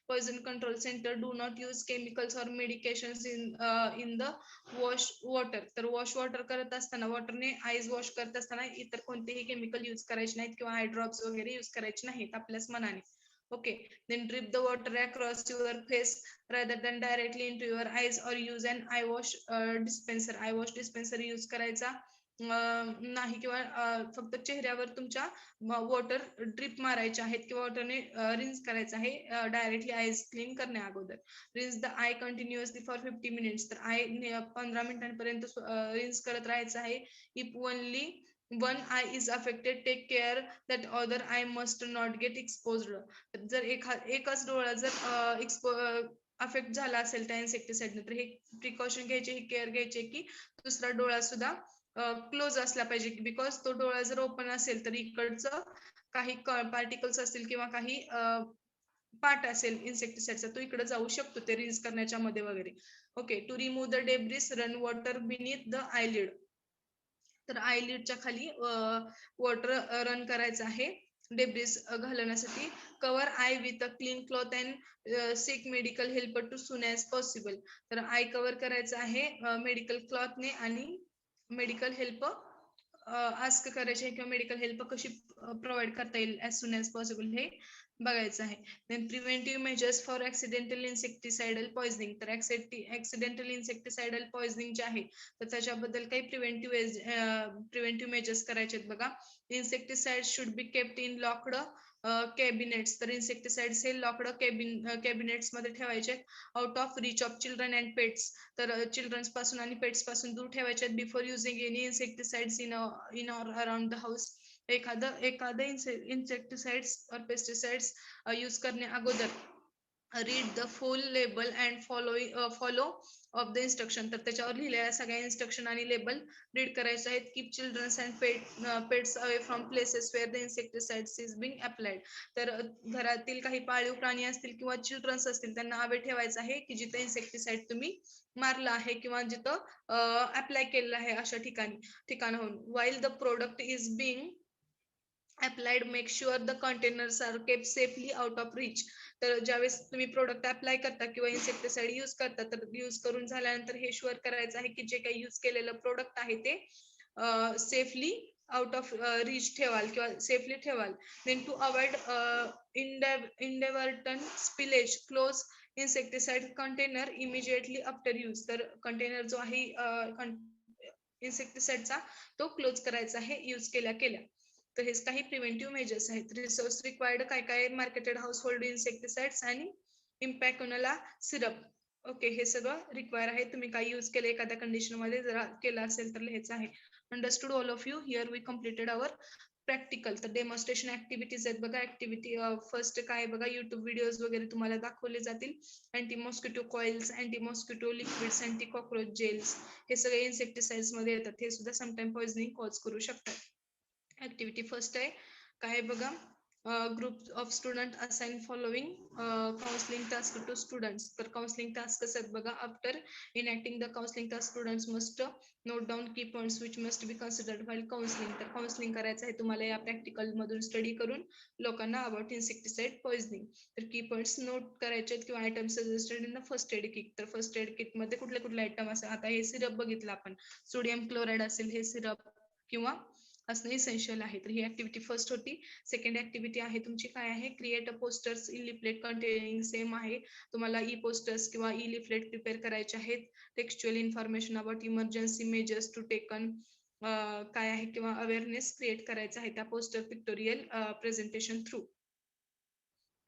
poison control centre. Do not use chemicals or medications in the wash water. तर वॉश वॉटर करत असताना, वॉटरने आईज वॉश करत असताना इतर कोणतेही केमिकल यूज करायचे नाहीत किंवा आय ड्रॉप्स वगैरे यूज करायचे नाहीत आपल्याच मनाने. Okay, then drip the water across your face rather than directly into your eyes or use an eye wash dispenser. eye wash dispenser use करायचा नाही किंवा फक्त चेहऱ्यावर तुमच्या वॉटर ड्रिप मारायचे आहेत किंवा वॉटरने रिन्स करायचं आहे डायरेक्टली आईज क्लीन करण्या अगोदर. Rinse the I continuously for 50 minutes. तर आय 15 मिनिटांपर्यंत रिन्स करत राहायचं आहे. If only one eye is affected, take care that other eye must not get exposed. जर एकच डोळा जर अफेक्ट झाला असेल त्या इन्सेक्टिसाइडने तर हे प्रिकॉशन घ्यायचे, ही केअर घ्यायचे की दुसरा डोळा सुद्धा क्लोज असला पाहिजे. बिकॉज तो डोळा जर ओपन असेल तर इकडचं काही पार्टिकल्स असतील किंवा काही पार्ट असेल इन्सेक्टिसाइडचा तो इकडे जाऊ शकतो ते रिन्स करण्याच्या मध्ये वगैरे. Okay, to remove the debris run water beneath the eyelid. तर आयलिडच्या खाली वॉटर रन करायचं आहे डेब्रिस घालवण्यासाठी. Cover eye with a clean cloth and seek medical help to soon as possible. तर आय कव्हर करायचं आहे मेडिकल क्लॉथने आणि मेडिकल हेल्प आस्क करायची आहे किंवा मेडिकल हेल्प कशी प्रोव्हाइड करता येईल ॲज सून ॲज पॉसिबल हे बघायचं आहे. Then preventive measures for accidental insecticidal poisoning. तर ऍक्सिडेंटल इन्सेक्टिसाइडल पॉइझनिंग जे आहे तर त्याच्याबद्दल काही प्रिव्हेंटिव्ह मेजर्स करायचे आहेत बघा. Insecticide should be kept in locked cabinets. तर इन्सेक्टिसाइड्स हे लॉक्ड कॅबिनेट्स मध्ये ठेवायचे आहेत. Out of rich of children and pets. तर चिल्ड्रन्स पासून आणि पेट्स पासून दूर ठेवायचे आहेत. Before using any insecticides in or around the house. एखादं इन्सेक्टिसाइड्स और पेस्टिसाइड्स यूज करण्या अगोदर read the full label and follow of the instruction. तर त्याच्यावर लिहिलेल्या सगळ्या इन्स्ट्रक्शन आणि लेबल रीड करायचे आहेत. Keep childrens and pets away from places where the insecticides is being applied. तर घरातील काही पाळीव प्राणी असतील किंवा चिल्ड्रन्स असतील त्यांना अवे ठेवायचं आहे की जिथे इन्सेक्टिसाइड तुम्ही मारला आहे किंवा जिथं अप्लाय केलेलं आहे अशा ठिकाणाहून. While the product is being applied, make sure the containers are kept safely out of reach. तर ज्यावेळेस तुम्ही प्रोडक्ट अप्लाय करता किंवा इन्सेक्टिसाइड यूज करता तर यूज करून झाल्यानंतर हे शुअर करायचं आहे की जे काही यूज केलेलं प्रोडक्ट आहे ते सेफली आउट ऑफ रीच ठेवाल किंवा सेफली ठेवाल. Then to avoid inadvertent spillage, close insecticide container immediately after use. तर कंटेनर जो आहे इन्सेक्टिसाइडचा तो क्लोज करायचा आहे यूज केल्या. तर हेच काही प्रिव्हेंटिव्ह मेजर्स आहेत. रिसोर्स रिक्वायर्ड काय काय मार्केटेड हाऊस होल्ड इन्सेक्टिसाइड्स आणि इम्पॅक्ट कोणाला सिरप. ओके, हे सगळं रिक्वायर आहे. तुम्ही काय यूज केलं एखाद्या कंडिशन मध्ये जर केलं असेल तर लिहायचं आहे. Understood all of you. Here we completed our practical. तर डेमॉन्स्ट्रेशन ऍक्टिव्हिटीज आहेत बघा. ऍक्टिव्हिटी फर्स्ट काय बघा, युट्यूब व्हिडिओज वगैरे तुम्हाला दाखवले जातील. Anti mosquito coils, anti mosquito liquids, anti cockroach gels हे सगळे इन्सेक्टिसाइड्स मध्ये येतात. हे सुद्धा समटाइम पॉइझनिंग कॉज करू शकतात. ऍक्टिव्हिटी फर्स्ट आहे काय बघा, group of student assign following counselling task to students. तर काउन्सिलिंग टास्क कसं आहेत बघा. After enacting the counselling task students must note down key points which must be considered while counselling. तर काउन्सिलिंग करायचं आहे तुम्हाला या प्रॅक्टिकल मधून स्टडी करून लोकांना अबाउट इन्सेक्टिसाइड पॉइझनिंग. तर की पॉइंट्स नोट करायचे आहेत किंवा item suggested in the first aid kit. तर फर्स्ट एड किट मध्ये कुठले कुठले आयटम असेल. आता हे सिरप बघितलं आपण, सोडियम क्लोराईड असेल हे सिरप किंवा असणं इसेन्शियल आहे. तर ही ऍक्टिव्हिटी फर्स्ट होती. सेकंड ऍक्टिव्हिटी आहे तुमची काय आहे, create a posters e leaflet containing. Same आहे, तुम्हाला ई पोस्टर्स किंवा ई लिफलेट प्रिपेअर करायचे आहेत. Textual information about emergency measures to taken काय आहे किंवा अवेअरनेस क्रिएट करायचा आहे त्या poster pictorial presentation through.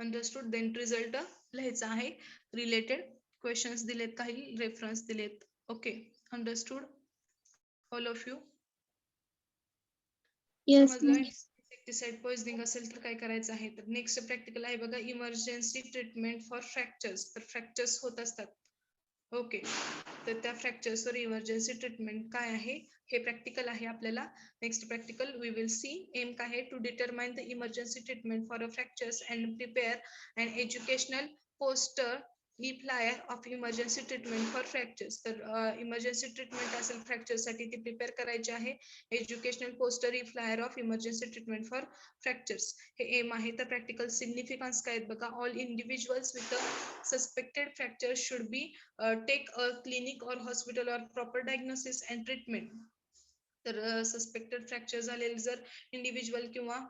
Understood. Then result लिहायचा आहे. रिलेटेड क्वेश्चन्स दिलेत, काही रेफरन्स दिलेत. Okay, understood all of you. Yes, समजलं. ma'am. इन्सेक्टिसाइड पॉइझनिंग असेल तर काय करायचं आहे. तर नेक्स्ट प्रॅक्टिकल आहे बघा, इमर्जन्सी ट्रीटमेंट फॉर फ्रॅक्चर्स. तर फ्रॅक्चर्स होत असतात. ओके, तर त्या फ्रॅक्चर्सवर इमर्जन्सी ट्रीटमेंट काय आहे हे प्रॅक्टिकल आहे आपल्याला. Next practical we will see. Aim काय आहे, to determine the emergency treatment for a fractures and prepare and educational poster e flyer of emergency treatment for fractures. तर इमर्जन्सी ट्रीटमेंट असेल फ्रॅक्चरसाठी ती प्रिपेअर करायची आहे. Educational poster e flyer of emergency treatment for fractures हे aim आहे. तर practical significance काय आहेत बघा. All individuals with suspected fracture should be take a clinic or hospital और प्रॉपर डायग्नोसिस अँड ट्रीटमेंट. तर सस्पेक्टेड फ्रॅक्चर झालेले जर इंडिव्हिज्युअल किंवा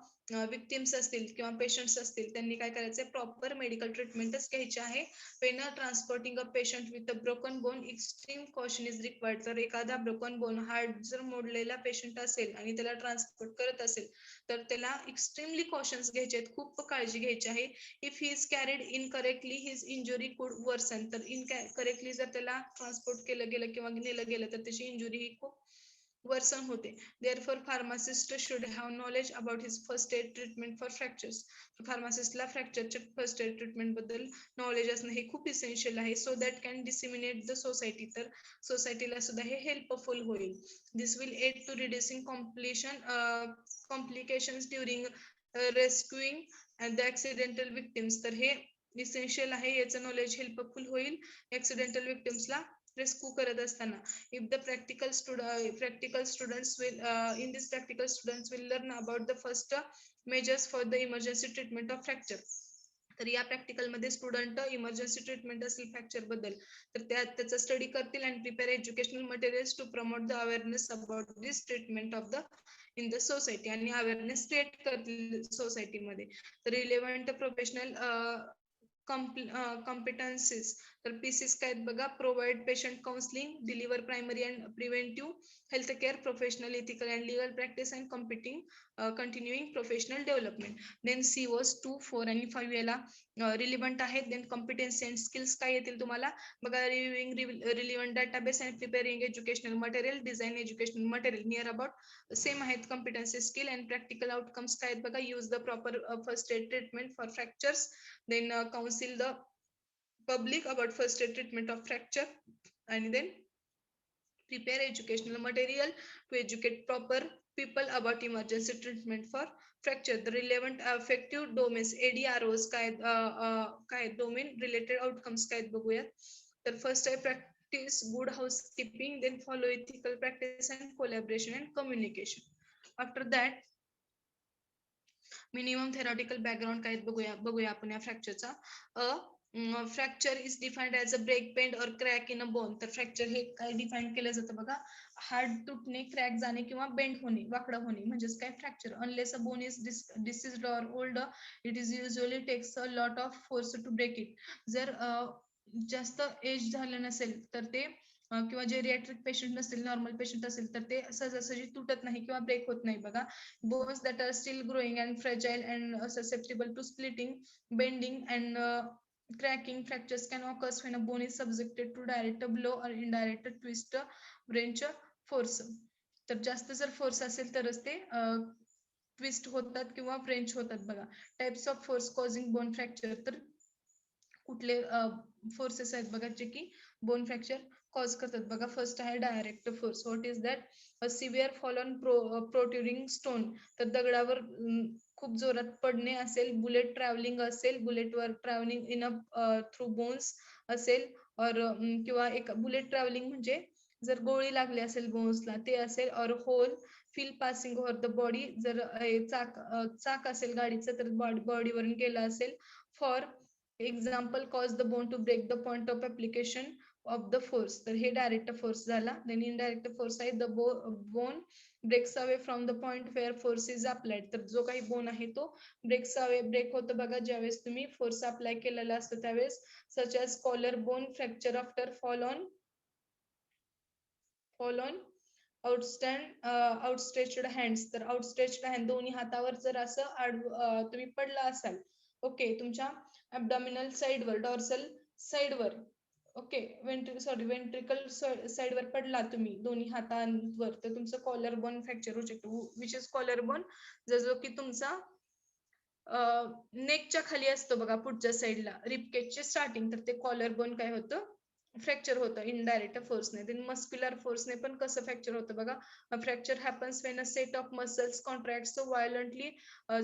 विक्टिम्स असतील किंवा पेशंट्स असतील त्यांनी काय करायचंय, प्रॉपर मेडिकल ट्रीटमेंटच घ्यायची आहे. Wien transporting a patient with a broken bone extreme caution is required. तर एखादा ब्रोकन बोन हार्ट जर मोडलेला पेशंट असेल आणि त्याला ट्रान्सपोर्ट करत असेल तर त्याला एक्स्ट्रीमली कॉशन्स घ्यायचे आहेत, खूप काळजी घ्यायची आहे. If he is carried incorrectly his injury कुड वर्सन. तर इनकरेक्टली जर त्याला ट्रान्सपोर्ट केलं गेलं किंवा नेलं गेलं तर त्याची इंजुरी ही खूप वर्सन होते. Therefore, pharmacist should have knowledge about his first aid treatment for fractures. फार्मासिस्टला फ्रॅक्चरच्या फर्स्ट एड ट्रीटमेंट बद्दल नॉलेज असणं हे खूप इसेन्शियल आहे. So that can disseminate the society. तर सोसायटीला सुद्धा हे हेल्पफुल होईल. This will aid to reducing complications during rescuing the accidental victims. तर हे इसेन्शियल आहे, याचं नॉलेज हेल्पफुल होईल ऍक्सिडेंटल विक्टिम्सला रेस्क्यू करत असताना. If the practical students will in this practical students will learn about the first measures for the emergency treatment of fracture. तर या प्रॅक्टिकल मध्ये स्टुडंट इमर्जन्सी ट्रीटमेंट असेल फ्रॅक्चर बद्दल तर त्याचा स्टडी करतील आणि prepare educational materials to promote the awareness about this treatment of the in the society आणि अवेअरनेस क्रिएट करतील सोसायटीमध्ये. तर रिलेव्हंट प्रोफेशनल competencies तर पीसीस काय आहेत बघा. Provide patient counselling, deliver primary and preventive health care, professional ethical and legal practice and continuing professional development. Then COs 2, 4 आणि 5 याला रिलिव्हंट आहेत. देन कॉम्पिटन्सी अँड स्किल्स काय येतील तुम्हाला बघा. Reviewing relevant database and preparing educational material, design educational material near about same आहेत. Competency skill and practical outcomes काय आहेत बघा. Use the proper first aid treatment for fractures. Then counsel the public about first aid treatment of fracture and then prepare educational material to educate proper people about emergency treatment for fracture. The relevant effective domains ADROs काय domain related outcomes काय बघूया. तर first आहे practice good housekeeping, then follow ethical practice and collaboration and communication. After that minimum theoretical background काय बघूया आपण या फ्रॅक्चरचा. Fracture is defined as a break, bend or crack in a bone. तर फ्रॅक्चर हे काय डिफाईन केलं जातं बघा. हाड तुटणे, क्रॅक जाणे किंवा बेंड होणे, वाकडं होणे म्हणजेच काय fracture. Unless a bone is diseased or old it is usually takes a lot of force to break it. जर जास्त एज झालं नसेल तर ते किंवा जेरियाट्रिक पेशंट नसेल, नॉर्मल पेशंट असेल तर ते सहजासहजी तुटत नाही किंवा ब्रेक होत नाही बघा. Bones that are still growing and fragile and susceptible to splitting, bending and cracking. Fractures can occur when a bone is subjected to direct blow or indirect twist, wrench force. तर जास्त जर force असेल तरच ते twist होतात किंवा wrench होतात बघा. Types of force causing bone fracture. तर कुठले फोर्सेस आहेत बघा जे की बोन फ्रॅक्चर कॉज करतात बघा. फर्स्ट आहे direct force. What is that. A severe fall on protruding stone. तर दगडावर खूप जोरात पडणे असेल. बुलेट ट्रॅव्हलिंग असेल, बुलेटवर travelling in a through bones असेल. और किंवा एक बुलेट ट्रॅव्हलिंग म्हणजे जर गोळी लागली असेल बोन्सला ते असेल. Or wheel feel passing over the body. जर चाक असेल गाडीचं तर बॉडीवरून गेला असेल. For example cause the bone to break the point of application of the force. तर हे डायरेक्ट फोर्स झाला. देन इनडायरेक्ट फोर्स आहे the bone breaks away from the point where force is applied. तर जो काही बोन आहे तो break होतो बघा ज्यावेळेस तुम्ही फोर्स अप्लाय केलेला असतो त्यावेळेस. Such as collar bone fracture after fall on outstretched hands. तर आउटस्ट्रेच्ड हँड दोन्ही हातावर जर असं तुम्ही पडला असाल ओके तुमच्या ॲब्डॉमिनल साइडवर, डॉर्सल साइडवर ओके वेंट्रिकल साइडवर पडला तुम्ही दोन्ही हातांवर तर तुमचं कॉलर बोन फ्रॅक्चर होऊ शकतो. Which is collar bone. जो की तुमचा नेकच्या खाली असतो बघा पुढच्या साईडला रिपकेजचे स्टार्टिंग. तर ते कॉलर बोन काय होतं फ्रॅक्चर होतं इनडायरेक्ट फोर्सने. देन मस्क्युलर फोर्सने पण कसं फ्रॅक्चर होतं बघा. Fracture happens when a set of muscles contract violently.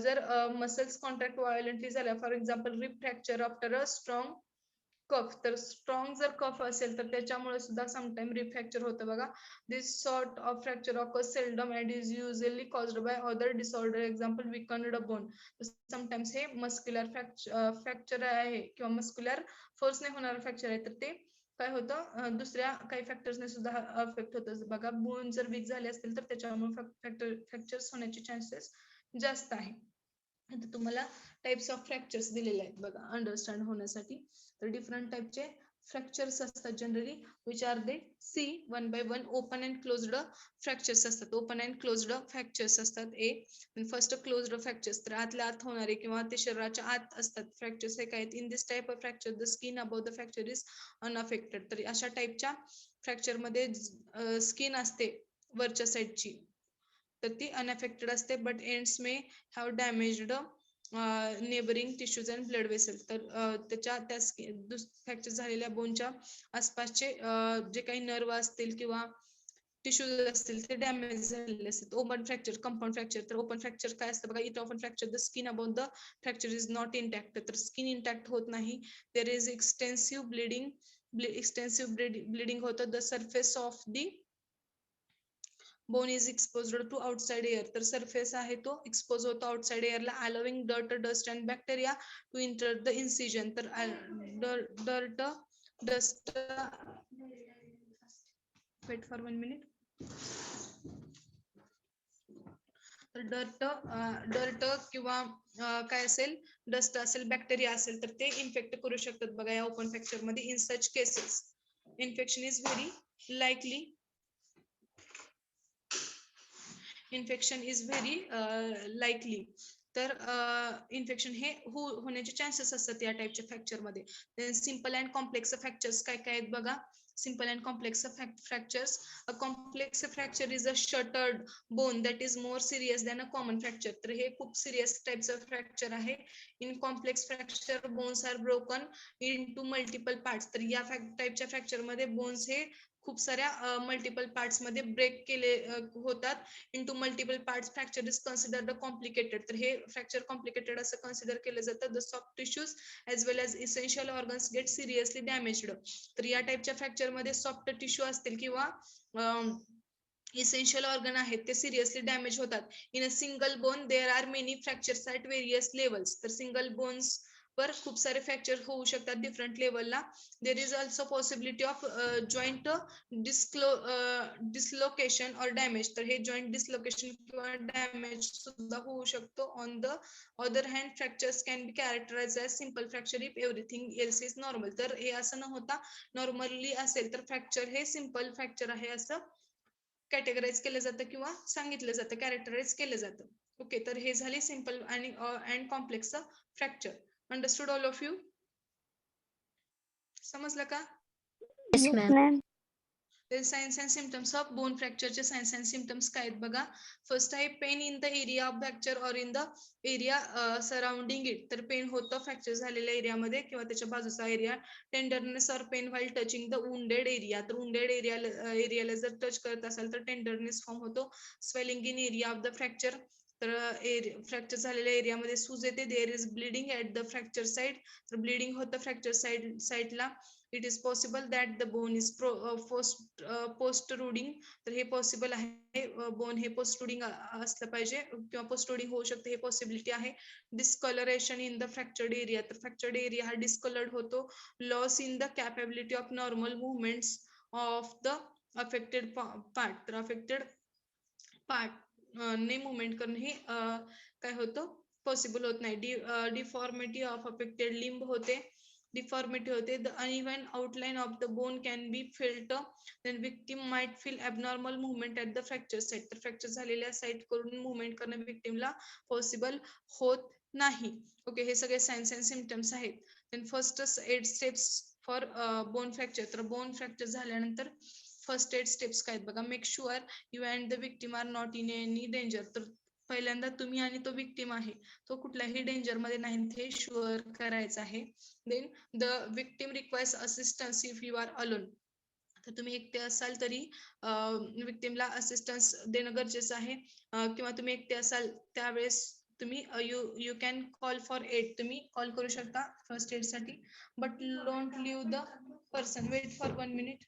जर मसल्स कॉन्ट्रॅक्ट व्हायलंटली झाल्या for example rib fracture after a strong cough. तर स्ट्रॉंग जर कफ असेल तर त्याच्यामुळे सुद्धा समटाइम रिप फ्रॅक्चर होतं बघा. This sort of fracture occurs seldom and is usually caused by other disorder example weakened bone. Sometimes हे मस्क्युलर फ्रॅक्चर आहे किंवा मस्क्युलर फोर्सने होणारं फ्रॅक्चर आहे. तर ते काय होतं दुसऱ्या काही फॅक्टर्सने सुद्धा अफेक्ट होतं बघा. बोन जर वीक झाले असतील तर त्याच्यामुळे फ्रॅक्चर्स होण्याचे चान्सेस जास्त आहे. आता तुम्हाला टाइप्स ऑफ फ्रॅक्चर्स दिलेले आहेत बघा अंडरस्टँड होण्यासाठी. तर डिफरंट टाइपचे फ्रॅक्चर्स असतात generally which are they see one by one. Open and closed fractures असतात. ओपन अँड क्लोज्ड फ्रॅक्चर्स असतात ए. फर्स्ट क्लोज्ड फ्रॅक्चर्स तर आतल्या आत होणारे किंवा ते शरीराच्या आत असतात फ्रॅक्चर्स हे काय. In this type of fracture the skin above the fracture is unaffected. तर अशा टाइपच्या फ्रॅक्चर मध्ये स्किन असते वरच्या साईडची तर ती अनअफेक्टेड असते. But ends may have damaged neighbouring tissues and blood vessel. तर त्या फ्रॅक्चर झालेल्या बोनच्या आसपासचे जे काही नर्व असतील किंवा टिश्यूज असतील ते डॅमेज झालेले असतात. Open fracture, compound fracture. तर ओपन फ्रॅक्चर काय असतं बघा. It often fracture the skin about the fracture is not intact. तर स्किन इंटॅक्ट होत नाही. There is extensive bleeding extensive bleeding होतं. The surface of the bone is exposed to outside air. तर surface आहे तो एक्सपोज होतो outside एअरला, allowing dirt, dust and bacteria to enter the incision. तर dirt, dust, wait for 1 minute. तर dirt किंवा काय असेल, डस्ट असेल, बॅक्टेरिया असेल, तर ते इन्फेक्ट करू शकतात बघा या ओपन फ्रॅक्चर मध्ये. In such cases infection is very likely, infection is very likely. तर इन्फेक्शन हे होण्याचे चान्सेस असतात या टाइपच्या फ्रॅक्चर मध्ये. सिंपल अँड कॉम्प्लेक्स फ्रॅक्चर्स काय काय आहेत बघा. Simple and complex fractures. A complex fracture is a shattered bone that is more serious than a common fracture. तर हे खूप सिरियस टाइपचं फ्रॅक्चर आहे. In complex fracture bones are broken in to multiple parts. तर या टाइपच्या fracture मध्ये bones हे खूप साऱ्या मल्टिपल पार्ट्स मध्ये ब्रेक केले होतात. Into multiple parts. Fracture is considered complicated. तर हे फ्रॅक्चर कॉम्प्लिकेटेड असं कन्सिडर केलं जातं. The soft tissues as well as essential organs get seriously damaged. तर या टाइपच्या फ्रॅक्चर मध्ये सॉफ्ट टिश्यू असतील किंवा इसेन्शियल ऑर्गन आहेत ते सिरियसली डॅमेज होतात. In a single bone there are many fractures at various levels. तर सिंगल बोन्स वर खूप सारे फ्रॅक्चर होऊ शकतात डिफरंट लेवलला. There is also possibility of joint dislocation or damage. तर हे जॉईंट डिसलोकेशन किंवा डॅमेज सुद्धा होऊ शकतो. On the other hand fractures can be characterize as simple fracture if everything else is normal. तर हे असं न होता नॉर्मली असेल तर फ्रॅक्चर हे सिंपल फ्रॅक्चर आहे असं कॅटेगराइज केलं जातं किंवा सांगितलं जातं, कॅरेक्टराइज केलं जातं. ओके, तर हे झाले सिंपल आणि and complex fracture. Understood all of you? समजलं का? Yes, Yes, ma'am. ma'am. Signs and symptoms of bone फ्रॅक्चरचे सायन्स अँड सिम्पटम्स काय आहेत बघा. फर्स्ट आहे pain in the area of fracture or in the area surrounding it. तर pain होतं fracture झालेल्या एरियामध्ये किंवा त्याच्या बाजूचा area. Tenderness or pain while touching the wounded area. तर वुंडेड एरियाला जर टच करत असाल तर टेंडरनेस फॉर्म होतो. Swelling in area of the fracture. तर फ्रॅक्चर झालेल्या एरियामध्ये सूज येते. There is bleeding at the fracture side. तर ब्लिडिंग होतं फ्रॅक्चर साईडला. It is possible that the bone is protruding. तर हे पॉसिबल आहे, बोन हे पोस्ट रुडिंग असलं पाहिजे किंवा पोस्ट रुडिंग होऊ शकते, हे पॉसिबिलिटी आहे. Discoloration in the fractured area. तर फ्रॅक्चर्ड एरिया हा डिस्कलर्ड होतो. Loss in the capability of normal movements of the affected part. तर अफेक्टेड पार्ट ने मुवमेंट करणं हे काय होतं, पॉसिबल होत नाही. डिफॉर्मिटी ऑफ अफेक्टेड लिंब होते, डिफॉर्मिटी होते. The uneven outline of the bone can be felt. Then victim might feel abnormal movement at the fracture site. तर फ्रॅक्चर झालेल्या साईट करून मुवमेंट करणं विक्टिमला पॉसिबल होत नाही. ओके, हे सगळे सायन्स अँड सिम्पटम्स आहेत. Then first 8 steps for bone fracture. तर बोन फ्रॅक्चर झाल्यानंतर फर्स्ट 8 स्टेप्स काय आहेत बघा. Make sure you and the victim are not in any danger. तर पहिल्यांदा तुम्ही आणि तो विक्टिम आहे तो कुठल्याही डेंजर मध्ये नाही हे शुअर करायचं आहे. Then the victim requires assistance if you are alone. तर तुम्ही एकटे असाल तरी विक्टिमला असिस्टन्स देणं गरजेचं आहे. किंवा तुम्ही एकटे असाल त्यावेळेस तुम्ही you can call for aid. तुम्ही कॉल करू शकता फर्स्ट एड साठी. But don't leave the person. Wait for 1 minute.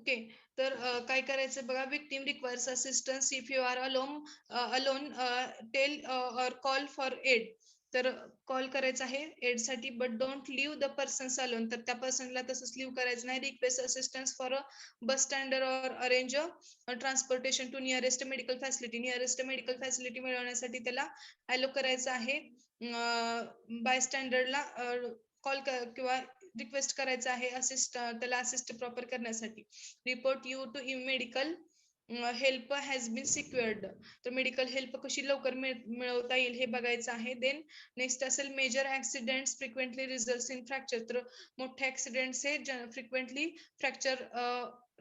Okay. तर काय करायचं बघा, victim requires assistance if you are alone tell or call for aid. तर कॉल करायचा आहे एड साठी, but don't leave the persons alone. तर त्या पर्सनला तसंच लिव्ह करायचं नाही. Request assistance for a bystander or arrange a transportation to nearest medical facility. Nearest medical facility मिळवण्यासाठी त्याला अलो करायचं आहे. बाय स्टँडर्डला कॉल किंवा रिक्वेस्ट करायचं आहे त्याला असिस्ट प्रॉपर करण्यासाठी. Report you to medical help has been secured. तर मेडिकल हेल्प कशी लवकर मिळवता येईल हे बघायचं आहे. देन नेक्स्ट असेल major accidents frequently result in fracture. तर मोठे ऍक्सिडेंट्स हे फ्रिक्वेंटली फ्रॅक्चर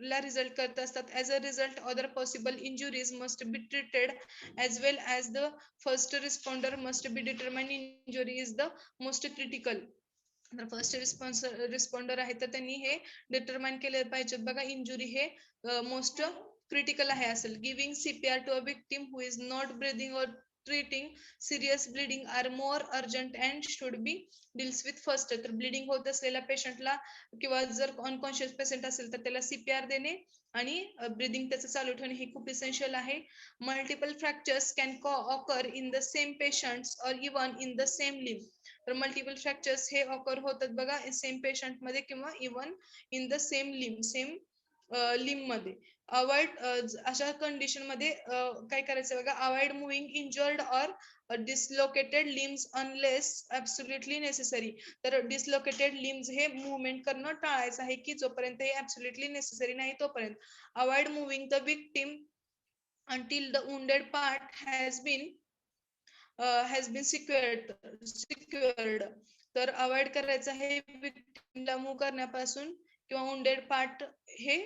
ला रिझल्ट करत असतात. As a result other possible injuries must be treated as well as the first responder must be determine injury is the most critical. तर first responder आहे तर त्यांनी हे डिटरमाइन केले पाहिजेत बघा, इंजुरी हे मोस्ट क्रिटिकल आहे असेल. Giving CPR to a victim who is not breathing or treating serious bleeding are more urgent and should be deals with first. तर ब्लिडिंग होत असलेल्या पेशंटला किंवा जर अनकॉन्शियस पेशंट असेल तर त्याला सीपीआर देणे आणि ब्रिदिंग त्याचं चालू ठेवणे हे खूप इसेन्शियल आहे. Multiple fractures can occur in the same patients or even in the same limb. तर मल्टिपल फ्रॅक्चर्स हे ऑकर होतात बघा सेम पेशंट मध्ये किंवा even in the same limb, same limb मध्ये. अवॉइड अशा कंडिशन मध्ये काय करायचं बघा, avoid moving injured or dislocated limbs unless absolutely necessary. तर डिसलोकेटेड लिम्स हे मुवमेंट करणं टाळायचं आहे की जोपर्यंत हे ऍब्सोल्युटली नेसेसरी नाही तोपर्यंत. Avoid moving the victim until the wounded part has been secured. तर अवॉइड करायचं आहे विक्टिमला मूव्ह करण्यापासून किंवा वुंडेड पार्ट हे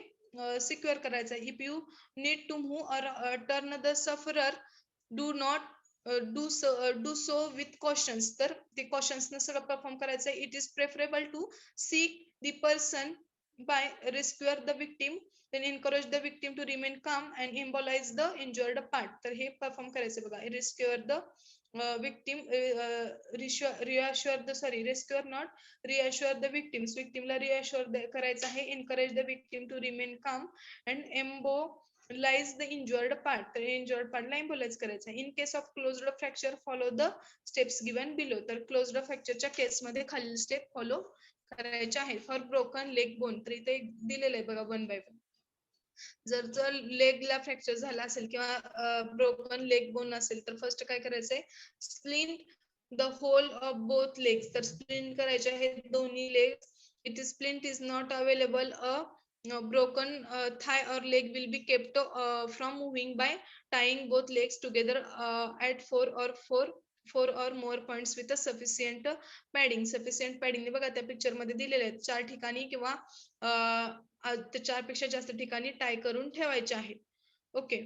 सिक्युअर करायचं आहे. If you need to move or turn the sufferer do not do so with cautions. तर ते कॉशन्स सगळं परफॉर्म करायचं आहे. It is preferable to seek the person by rescue the victim, then encourage the victim to remain calm and embolize the injured part. तर हे perform करायचं बघा. rescue the victim, rescue not reassure the victims. victimला reassure करायचं आहे. encourage the victim to remain calm and embolize the injured part. तर injured part ला embolize करायचं आहे. in case of closed fracture follow the steps given below. तर closed fracture च्या केस मध्ये खालील स्टेप फॉलो करायचे आहे. फॉर ब्रोकन लेग बोन तर इथे दिलेलं आहे बघा 1 by 1. जर लेगला फ्रॅक्चर झाला असेल किंवा ब्रोकन लेग बोन असेल तर फर्स्ट काय करायचंय, splint the whole of both legs. तर स्प्लिंट करायचे आहेत दोन्ही leg. It is splint is not available a broken thigh or leg will be kept from moving by tying both legs together at 4 or more points with a sufficient padding. sufficient padding बघा त्या picture मध्ये दिलेले आहेत 4 ठिकाणी किंवा 4 पेक्षा जास्त ठिकाणी टाय करून ठेवायचे आहे. ओके.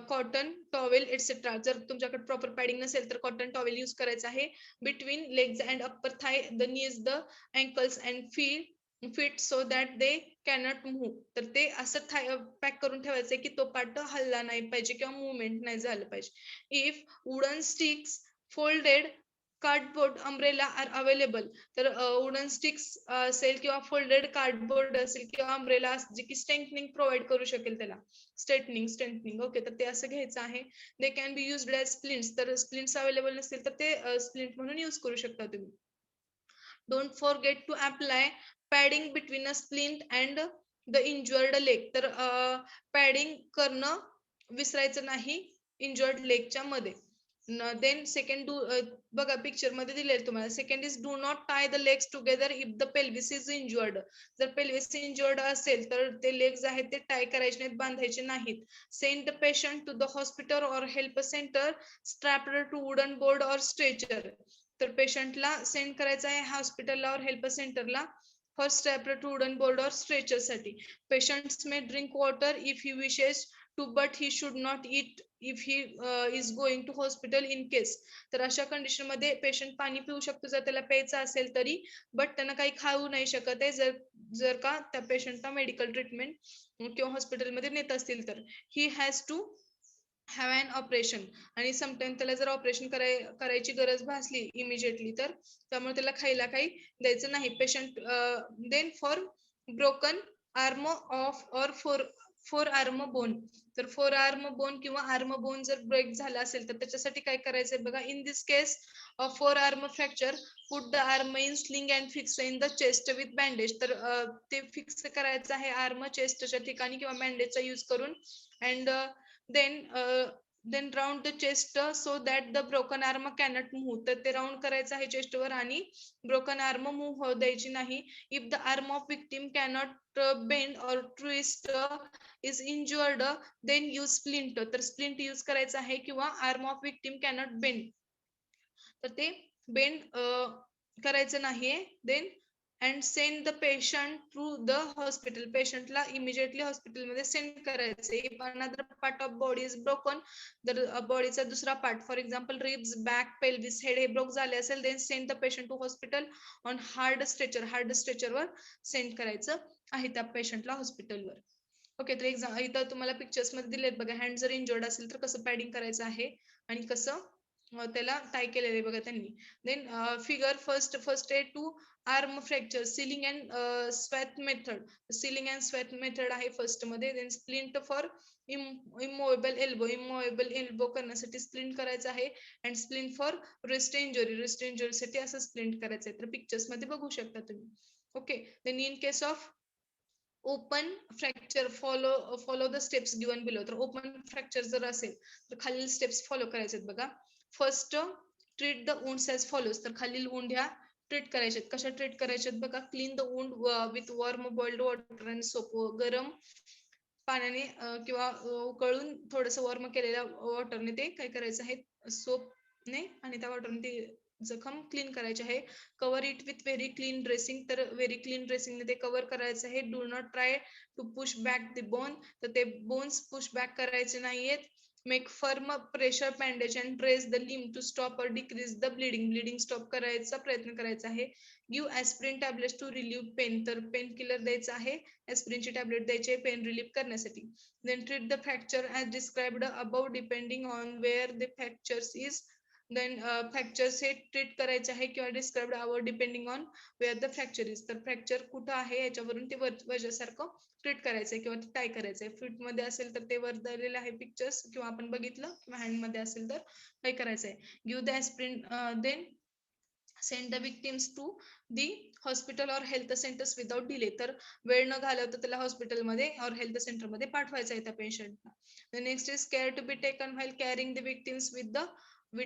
Cotton towel etcetera. जर तुमच्याकडे प्रॉपर पॅडिंग नसेल तर कॉटन टॉवेल यूज करायचं आहे. Between legs and upper thigh, the knees, the ankles and feet so that they cannot move. तर ते असं पॅक करून ठेवायचंय की तो पार्ट हल्ला नाही पाहिजे किंवा मुवमेंट नाही झालं पाहिजे. If wooden sticks, folded cardboard, umbrella are available. तर वुडन स्टिक्स असेल किंवा फोल्डेड कार्डबोर्ड असेल किंवा अम्ब्रेला जे की स्ट्रेंथनिंग प्रोव्हाइड करू शकेल त्याला. Strengthening okay. तर ते असं घ्यायचं आहे. They can be used as splints. तर स्प्लिंट्स अवेलेबल नसतील तर ते स्प्लिंट म्हणून यूज करू शकता तुम्ही. Don't forget to apply padding between a splint and the injured leg. तर पॅडिंग करणं विसरायचं नाही इंज्युअर्ड लेगच्या मध्ये. देन सेकंड बघा पिक्चर मध्ये दिलेलं तुम्हाला. Second is do not tie the legs together if the pelvis is injured. जर पेल्विस इंज्युअर्ड असेल तर ते लेग्स आहेत ते टाय करायचे नाहीत, बांधायचे नाहीत. Send the patient to the hospital or help centre strapped to wooden board or stretcher. तर पेशंटला सेंड करायचं आहे हॉस्पिटलला और हेल्प सेंटरला for strapped to wooden board or stretcher साठी. Patients may drink water if he wishes to but he should not eat if he is going to hospital in case. तर अशा condition मध्ये patient पाणी पिऊ शकतो जर त्याला प्यायचं असेल तरी, बट त्यांना काही खाऊ नाही शकत आहे जर का त्या पेशंटला मेडिकल ट्रीटमेंट किंवा हॉस्पिटलमध्ये नेत असतील तर. He has to have an operation. आणि समटाइम त्याला जर ऑपरेशन करायची गरज भासली इमिजिएटली तर त्यामुळे त्याला खायला काही द्यायचं नाही. Patient then for broken arm of or forearm bone. तर फोर आर्म बोन किंवा आर्म बोन जर ब्रेक झाला असेल तर त्याच्यासाठी काय करायचंय बघा. In this case of forearm fracture put the arm in sling and fix in the chest with bandage. तर ते फिक्स करायचं आहे आर्म चेस्टच्या ठिकाणी किंवा बँडेजचा यूज करून. And then round the chest so that the broken arm cannot move. तर ते राउंड करायचं आहे चेस्टवर आणि ब्रोकन आर्म मूव्ह होऊ द्यायची नाही. If the arm of victim cannot bend or twist is injured then use splint. तर स्प्लिंट यूज करायचं आहे किंवा arm of victim cannot bend. तर ते बेंड करायचं नाहीये. Then and send the patient to the hospital. पेशंटला इमिजिएटली हॉस्पिटलमध्ये सेंड करायचे. If another part of body is broken, जर बॉडीचा दुसरा part for example ribs, back, pelvis, head हे ब्रोक झाले असेल then send the patient to hospital on hard stretcher. Hard स्ट्रेचरवर सेंड करायचं आहे त्या पेशंटला हॉस्पिटलवर. ओके, तर एक्झाम इथं तुम्हाला पिक्चर्स मध्ये दिलेत बघा. हँड जर इंजर्ड असेल तर कसं पॅडिंग करायचं आहे आणि कसं त्याला टाय केलेलं आहे बघा त्यांनी. Then figure first aid to arm fracture sling and swathe method. Sling and swathe method आहे फर्स्ट मध्ये. Then splint for immovable elbow. Immovable elbow करण्यासाठी स्प्लिंट करायचं आहे. And splint for wrist injury. Wrist इंजुरीसाठी असं स्प्लिंट करायचं आहे. तर पिक्चर्स मध्ये बघू शकता तुम्ही. Okay, then in case of open fracture follow the steps given below. तर ओपन फ्रॅक्चर जर असेल तर खालील स्टेप्स फॉलो करायचे आहेत बघा. First, treat the wounds as follows. तर खालील वुंड ह्या ट्रीट करायचे आहेत. कशा ट्रीट करायचे आहेत बघा. Clean the wound with warm boiled water and soap. गरम पाण्याने किंवा उकळून थोडंसं वॉर्म केलेल्या वॉटरने ते काय करायचं आहे, सोपने आणि त्या वॉटरने ते जखम क्लीन करायची आहे. Cover it with very clean dressing. तर व्हेरी क्लीन ड्रेसिंगने ते कव्हर करायचं आहे. Do not try to push back the bone. तर ते बोन्स पुश बॅक करायचे नाहीयेत. Make firm pressure bandage and press the limb to stop or decrease the bleeding. Bleeding stop करायचा प्रयत्न करायचा आहे. Give aspirin tablets to relieve pain. तर painkiller द्यायचा आहे. ॲस्प्रिनची टॅब्लेट द्यायची आहे पेन रिलीव्ह करण्यासाठी. Then treat the fracture as described above depending on where the fractures is. Then fractures हे ट्रीट करायचे आहे किंवा described above depending on where the fracture is. तर फ्रॅक्चर कुठं आहे याच्यावरून ते वजासारखं ट्रीट करायचंय किंवा टाय करायचंय. फीट मध्ये असेल तर ते वर दिलेले आहे पिक्चर्स किंवा आपण बघितलं, किंवा हँड मध्ये असेल तर काय करायचंय. Give the aspirin. Then send the victims to the hospital or health centres without delay. तर वेळ न घालवता त्याला हॉस्पिटलमध्ये और हेल्थ सेंटरमध्ये पाठवायचं आहे त्या पेशंटला. Next is care to be taken while carrying the victims with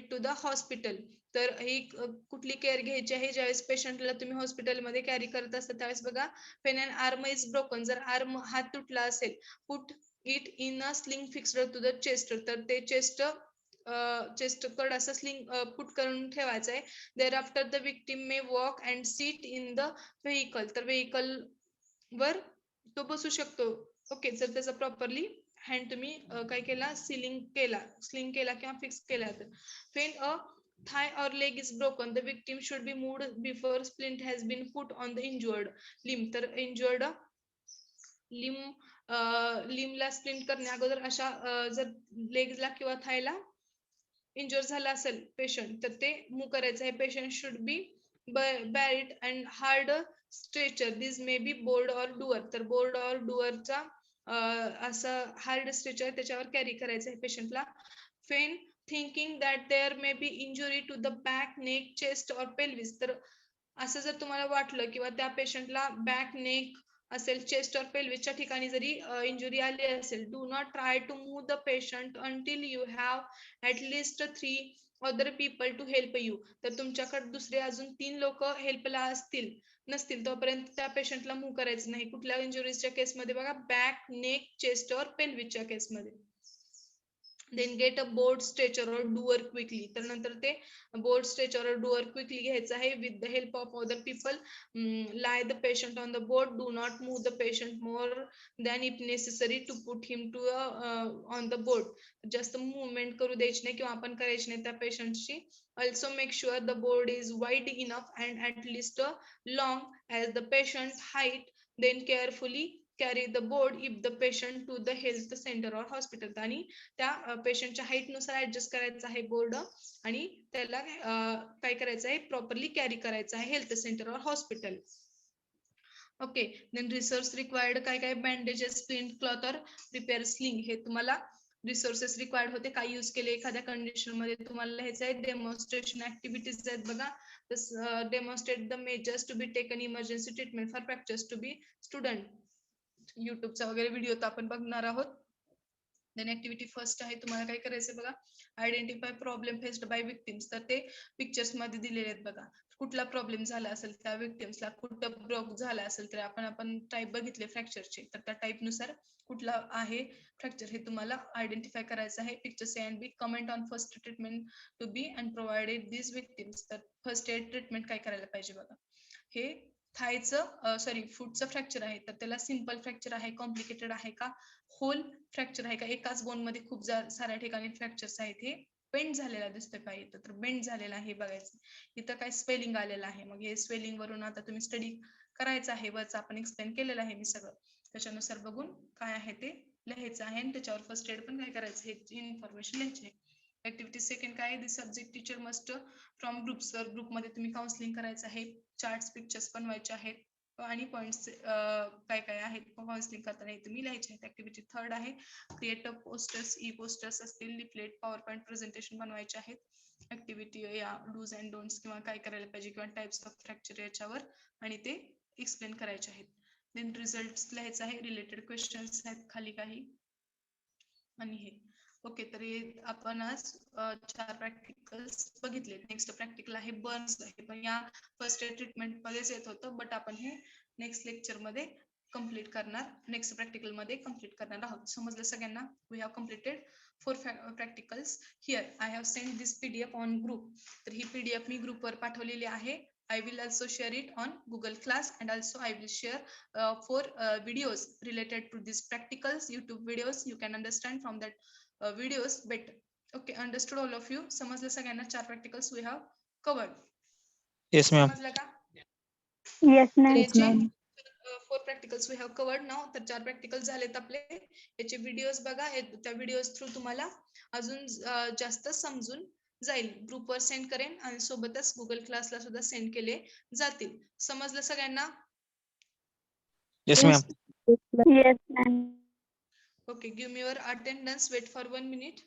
to the hospital. तर ही कुठली केअर घ्यायची आहे ज्यावेळेस पेशंटला तुम्ही हॉस्पिटलमध्ये कॅरी करत असता त्यावेळेस बघा. Pain and arm is broken. जर आर्म हात तुटला असेल, put it in a sling fixed to the chest. तर ते चेस्ट कड असं स्लिंग पुट करून ठेवायचं आहे. Thereafter the victim may walk and sit in the vehicle. तर व्हेकल वर तो बसू शकतो. ओके, जर त्याचा प्रॉपरली हँड तुम्ही काय केला, स्लिंग केला किंवा फिक्स केला तर. When a thigh or leg is broken, the victim should be moved before splint has been put on the injured limb. तर injured लिम्बला स्प्लिंट करण्या अगोदर अशा जर लेगला किंवा थायला इंजर झाला असेल पेशंट तर ते मूव्ह करायचं आहे. Patient should be buried and hard stretcher. This may be board or door. तर बोर्ड ऑर डुअरचा असं हार्ड स्ट्रेचर त्याच्यावर कॅरी करायचं आहे पेशंटला. When thinking that there may be injury to the back, neck, chest or pelvis. तर असं जर तुम्हाला वाटलं किंवा त्या पेशंटला बॅक, नेक असेल, चेस्ट और पेल्विसच्या ठिकाणी जरी इंजुरी आली असेल, do not try to move the patient until you have at least 3 other people to help you. तर तुमच्याकडे दुसरे अजून 3 लोक हेल्पला नसतील तोपर्यंत त्या पेशंटला मूव्ह करायचं नाही. कुठल्या इंजुरीजच्या केसमध्ये बघा, बॅक, नेक, चेस्ट और पेल्विसच्या केसमध्ये. Then get a board stretcher और डुअर क्विकली. तर नंतर ते बोर्ड स्ट्रेचर और डुअर क्विकली घ्यायचं आहे. With the help of other people lie the patient on the board. Do not move the patient more than if necessary to put him to on the board. जास्त movement करू द्यायची नाही किंवा आपण करायची नाही त्या पेशंटची. Also make sure the board is wide enough and at least long as the patient height. Then carefully carry the board if the patient to the health center or hospital. आणि त्या पेशंटच्या हाईट नुसार adjust करायचं आहे board आणि त्याला काय करायचं आहे, प्रॉपरली कॅरी करायचं आहे हेल्थ सेंटर और hospital. Okay, then resource required काय काय बँडेजेस, प्रिंट क्लॉथ और रिपेअर स्लिंग, हे तुम्हाला रिसोर्सेस रिक्वायर्ड होते, काय यूज केले एखाद्या कंडिशन मध्ये तुम्हाला लिहायचं आहे. डेमॉन्स्ट्रेशन ऍक्टिव्हिटीज आहेत बघा, demonstrate the measures to be taken emergency treatment for fractures to be student. युट्यूबचा वगैरे व्हिडिओ तर आपण बघणार आहोत. देन ऍक्टिव्हिटी फर्स्ट आहे, तुम्हाला काय करायचं बघा, identify problem faced by victims. तर ते पिक्चर्स मध्ये दिलेले आहेत बघा, कुठला प्रॉब्लेम झाला असेल त्या विक्टिम्सला, कुठं ब्रोक झाला असेल, तर आपण टाईप बघितले फ्रॅक्चरचे, तर त्या टाईप नुसार कुठला आहे फ्रॅक्चर हे तुम्हाला आयडेंटिफाय करायचं आहे. पिक्चर से and be comment on first treatment to be and provided this victims. तर फर्स्ट एड ट्रीटमेंट काय करायला पाहिजे बघा, हे थायचं फूटचं फ्रॅक्चर आहे, तर त्याला सिंपल फ्रॅक्चर आहे, कॉम्प्लिकेटेड आहे का, होल फ्रॅक्चर आहे का, एकाच बोन मध्ये खूप साऱ्या ठिकाणी फ्रॅक्चर्स आहेत, हे बेंड झालेला दिसतोय का इथं, तर बेंड झालेला आहे बघायचं. इथं काय स्वेलिंग आलेलं आहे, मग हे स्वेलिंग वरून आता तुम्ही स्टडी करायचं आहे, वरच आपण एक्सप्लेन केलेलं आहे मी सगळं, त्याच्यानुसार बघून काय आहे ते लिहायचं आहे आणि त्याच्यावर फर्स्ट एड पण काय करायचं हे इन्फॉर्मेशन लिहायची आहे. ऍक्टिव्हिटी सेकंड काय आहे, subject teacher must from groups, ग्रुपमध्ये तुम्ही काउन्सिलिंग करायचं आहे, चार्ट्स पिक्चर्स बनवायचे आहेत आणि पॉइंट्स काय काय आहेत काउन्सिलिंग करताना तुम्ही लिहायचे आहेत. ऍक्टिव्हिटी थर्ड आहे, क्रिएट पोस्टर्स, ई पोस्टर्स असतील, लिफलेट, पॉवर पॉईंट प्रेझेंटेशन बनवायचे आहेत. ऍक्टिव्हिटी या डूज अँड डोंट्स किंवा काय करायला पाहिजे किंवा टाइप्स ऑफ फ्रॅक्चर याच्यावर आणि ते एक्सप्लेन करायचे आहेत. देन रिझल्ट लिहायचं आहे, रिलेटेड क्वेश्चन्स आहेत खाली काही आणि हे. ओके, तर आपण आज 4 प्रॅक्टिकल्स बघितले. नेक्स्ट प्रॅक्टिकल आहे बर्न्स आहे, पण या फर्स्ट एड ट्रीटमेंट मध्येच येत होतं, बट आपण हे नेक्स्ट लेक्चर मध्ये कंप्लीट करणार, नेक्स्ट प्रॅक्टिकल मध्ये कंप्लीट करणार आहोत. समजलं सगळ्यांना? We have completed 4 practicals here. I have send this PDF on group. तर ही पीडीएफ मी ग्रुपवर पाठवलेली आहे. I will also share it on Google Class, and also I will share 4 videos related to these practicals, YouTube videos. You can understand from that videos better. Okay, understood all of you? समजलं सगळ्यांना? 4 practicals we have covered. Yes, ma'am. समजलं का? Yes, तर ma'am. याचे 4 practicals we have covered now. तर 4 practicals झालेत आपले. याचे व्हिडिओज बघा, त्या व्हिडिओज थ्रू तुम्हाला अजून जास्त समजून जाईल. ग्रुपवर सेंड करेन आणि सोबतच गुगल क्लासला सुद्धा सेंड केले जातील. समजलं सगळ्यांना? Yes, ma'am. Yes, ma'am. Okay, give me your attendance. Wait for 1 minute.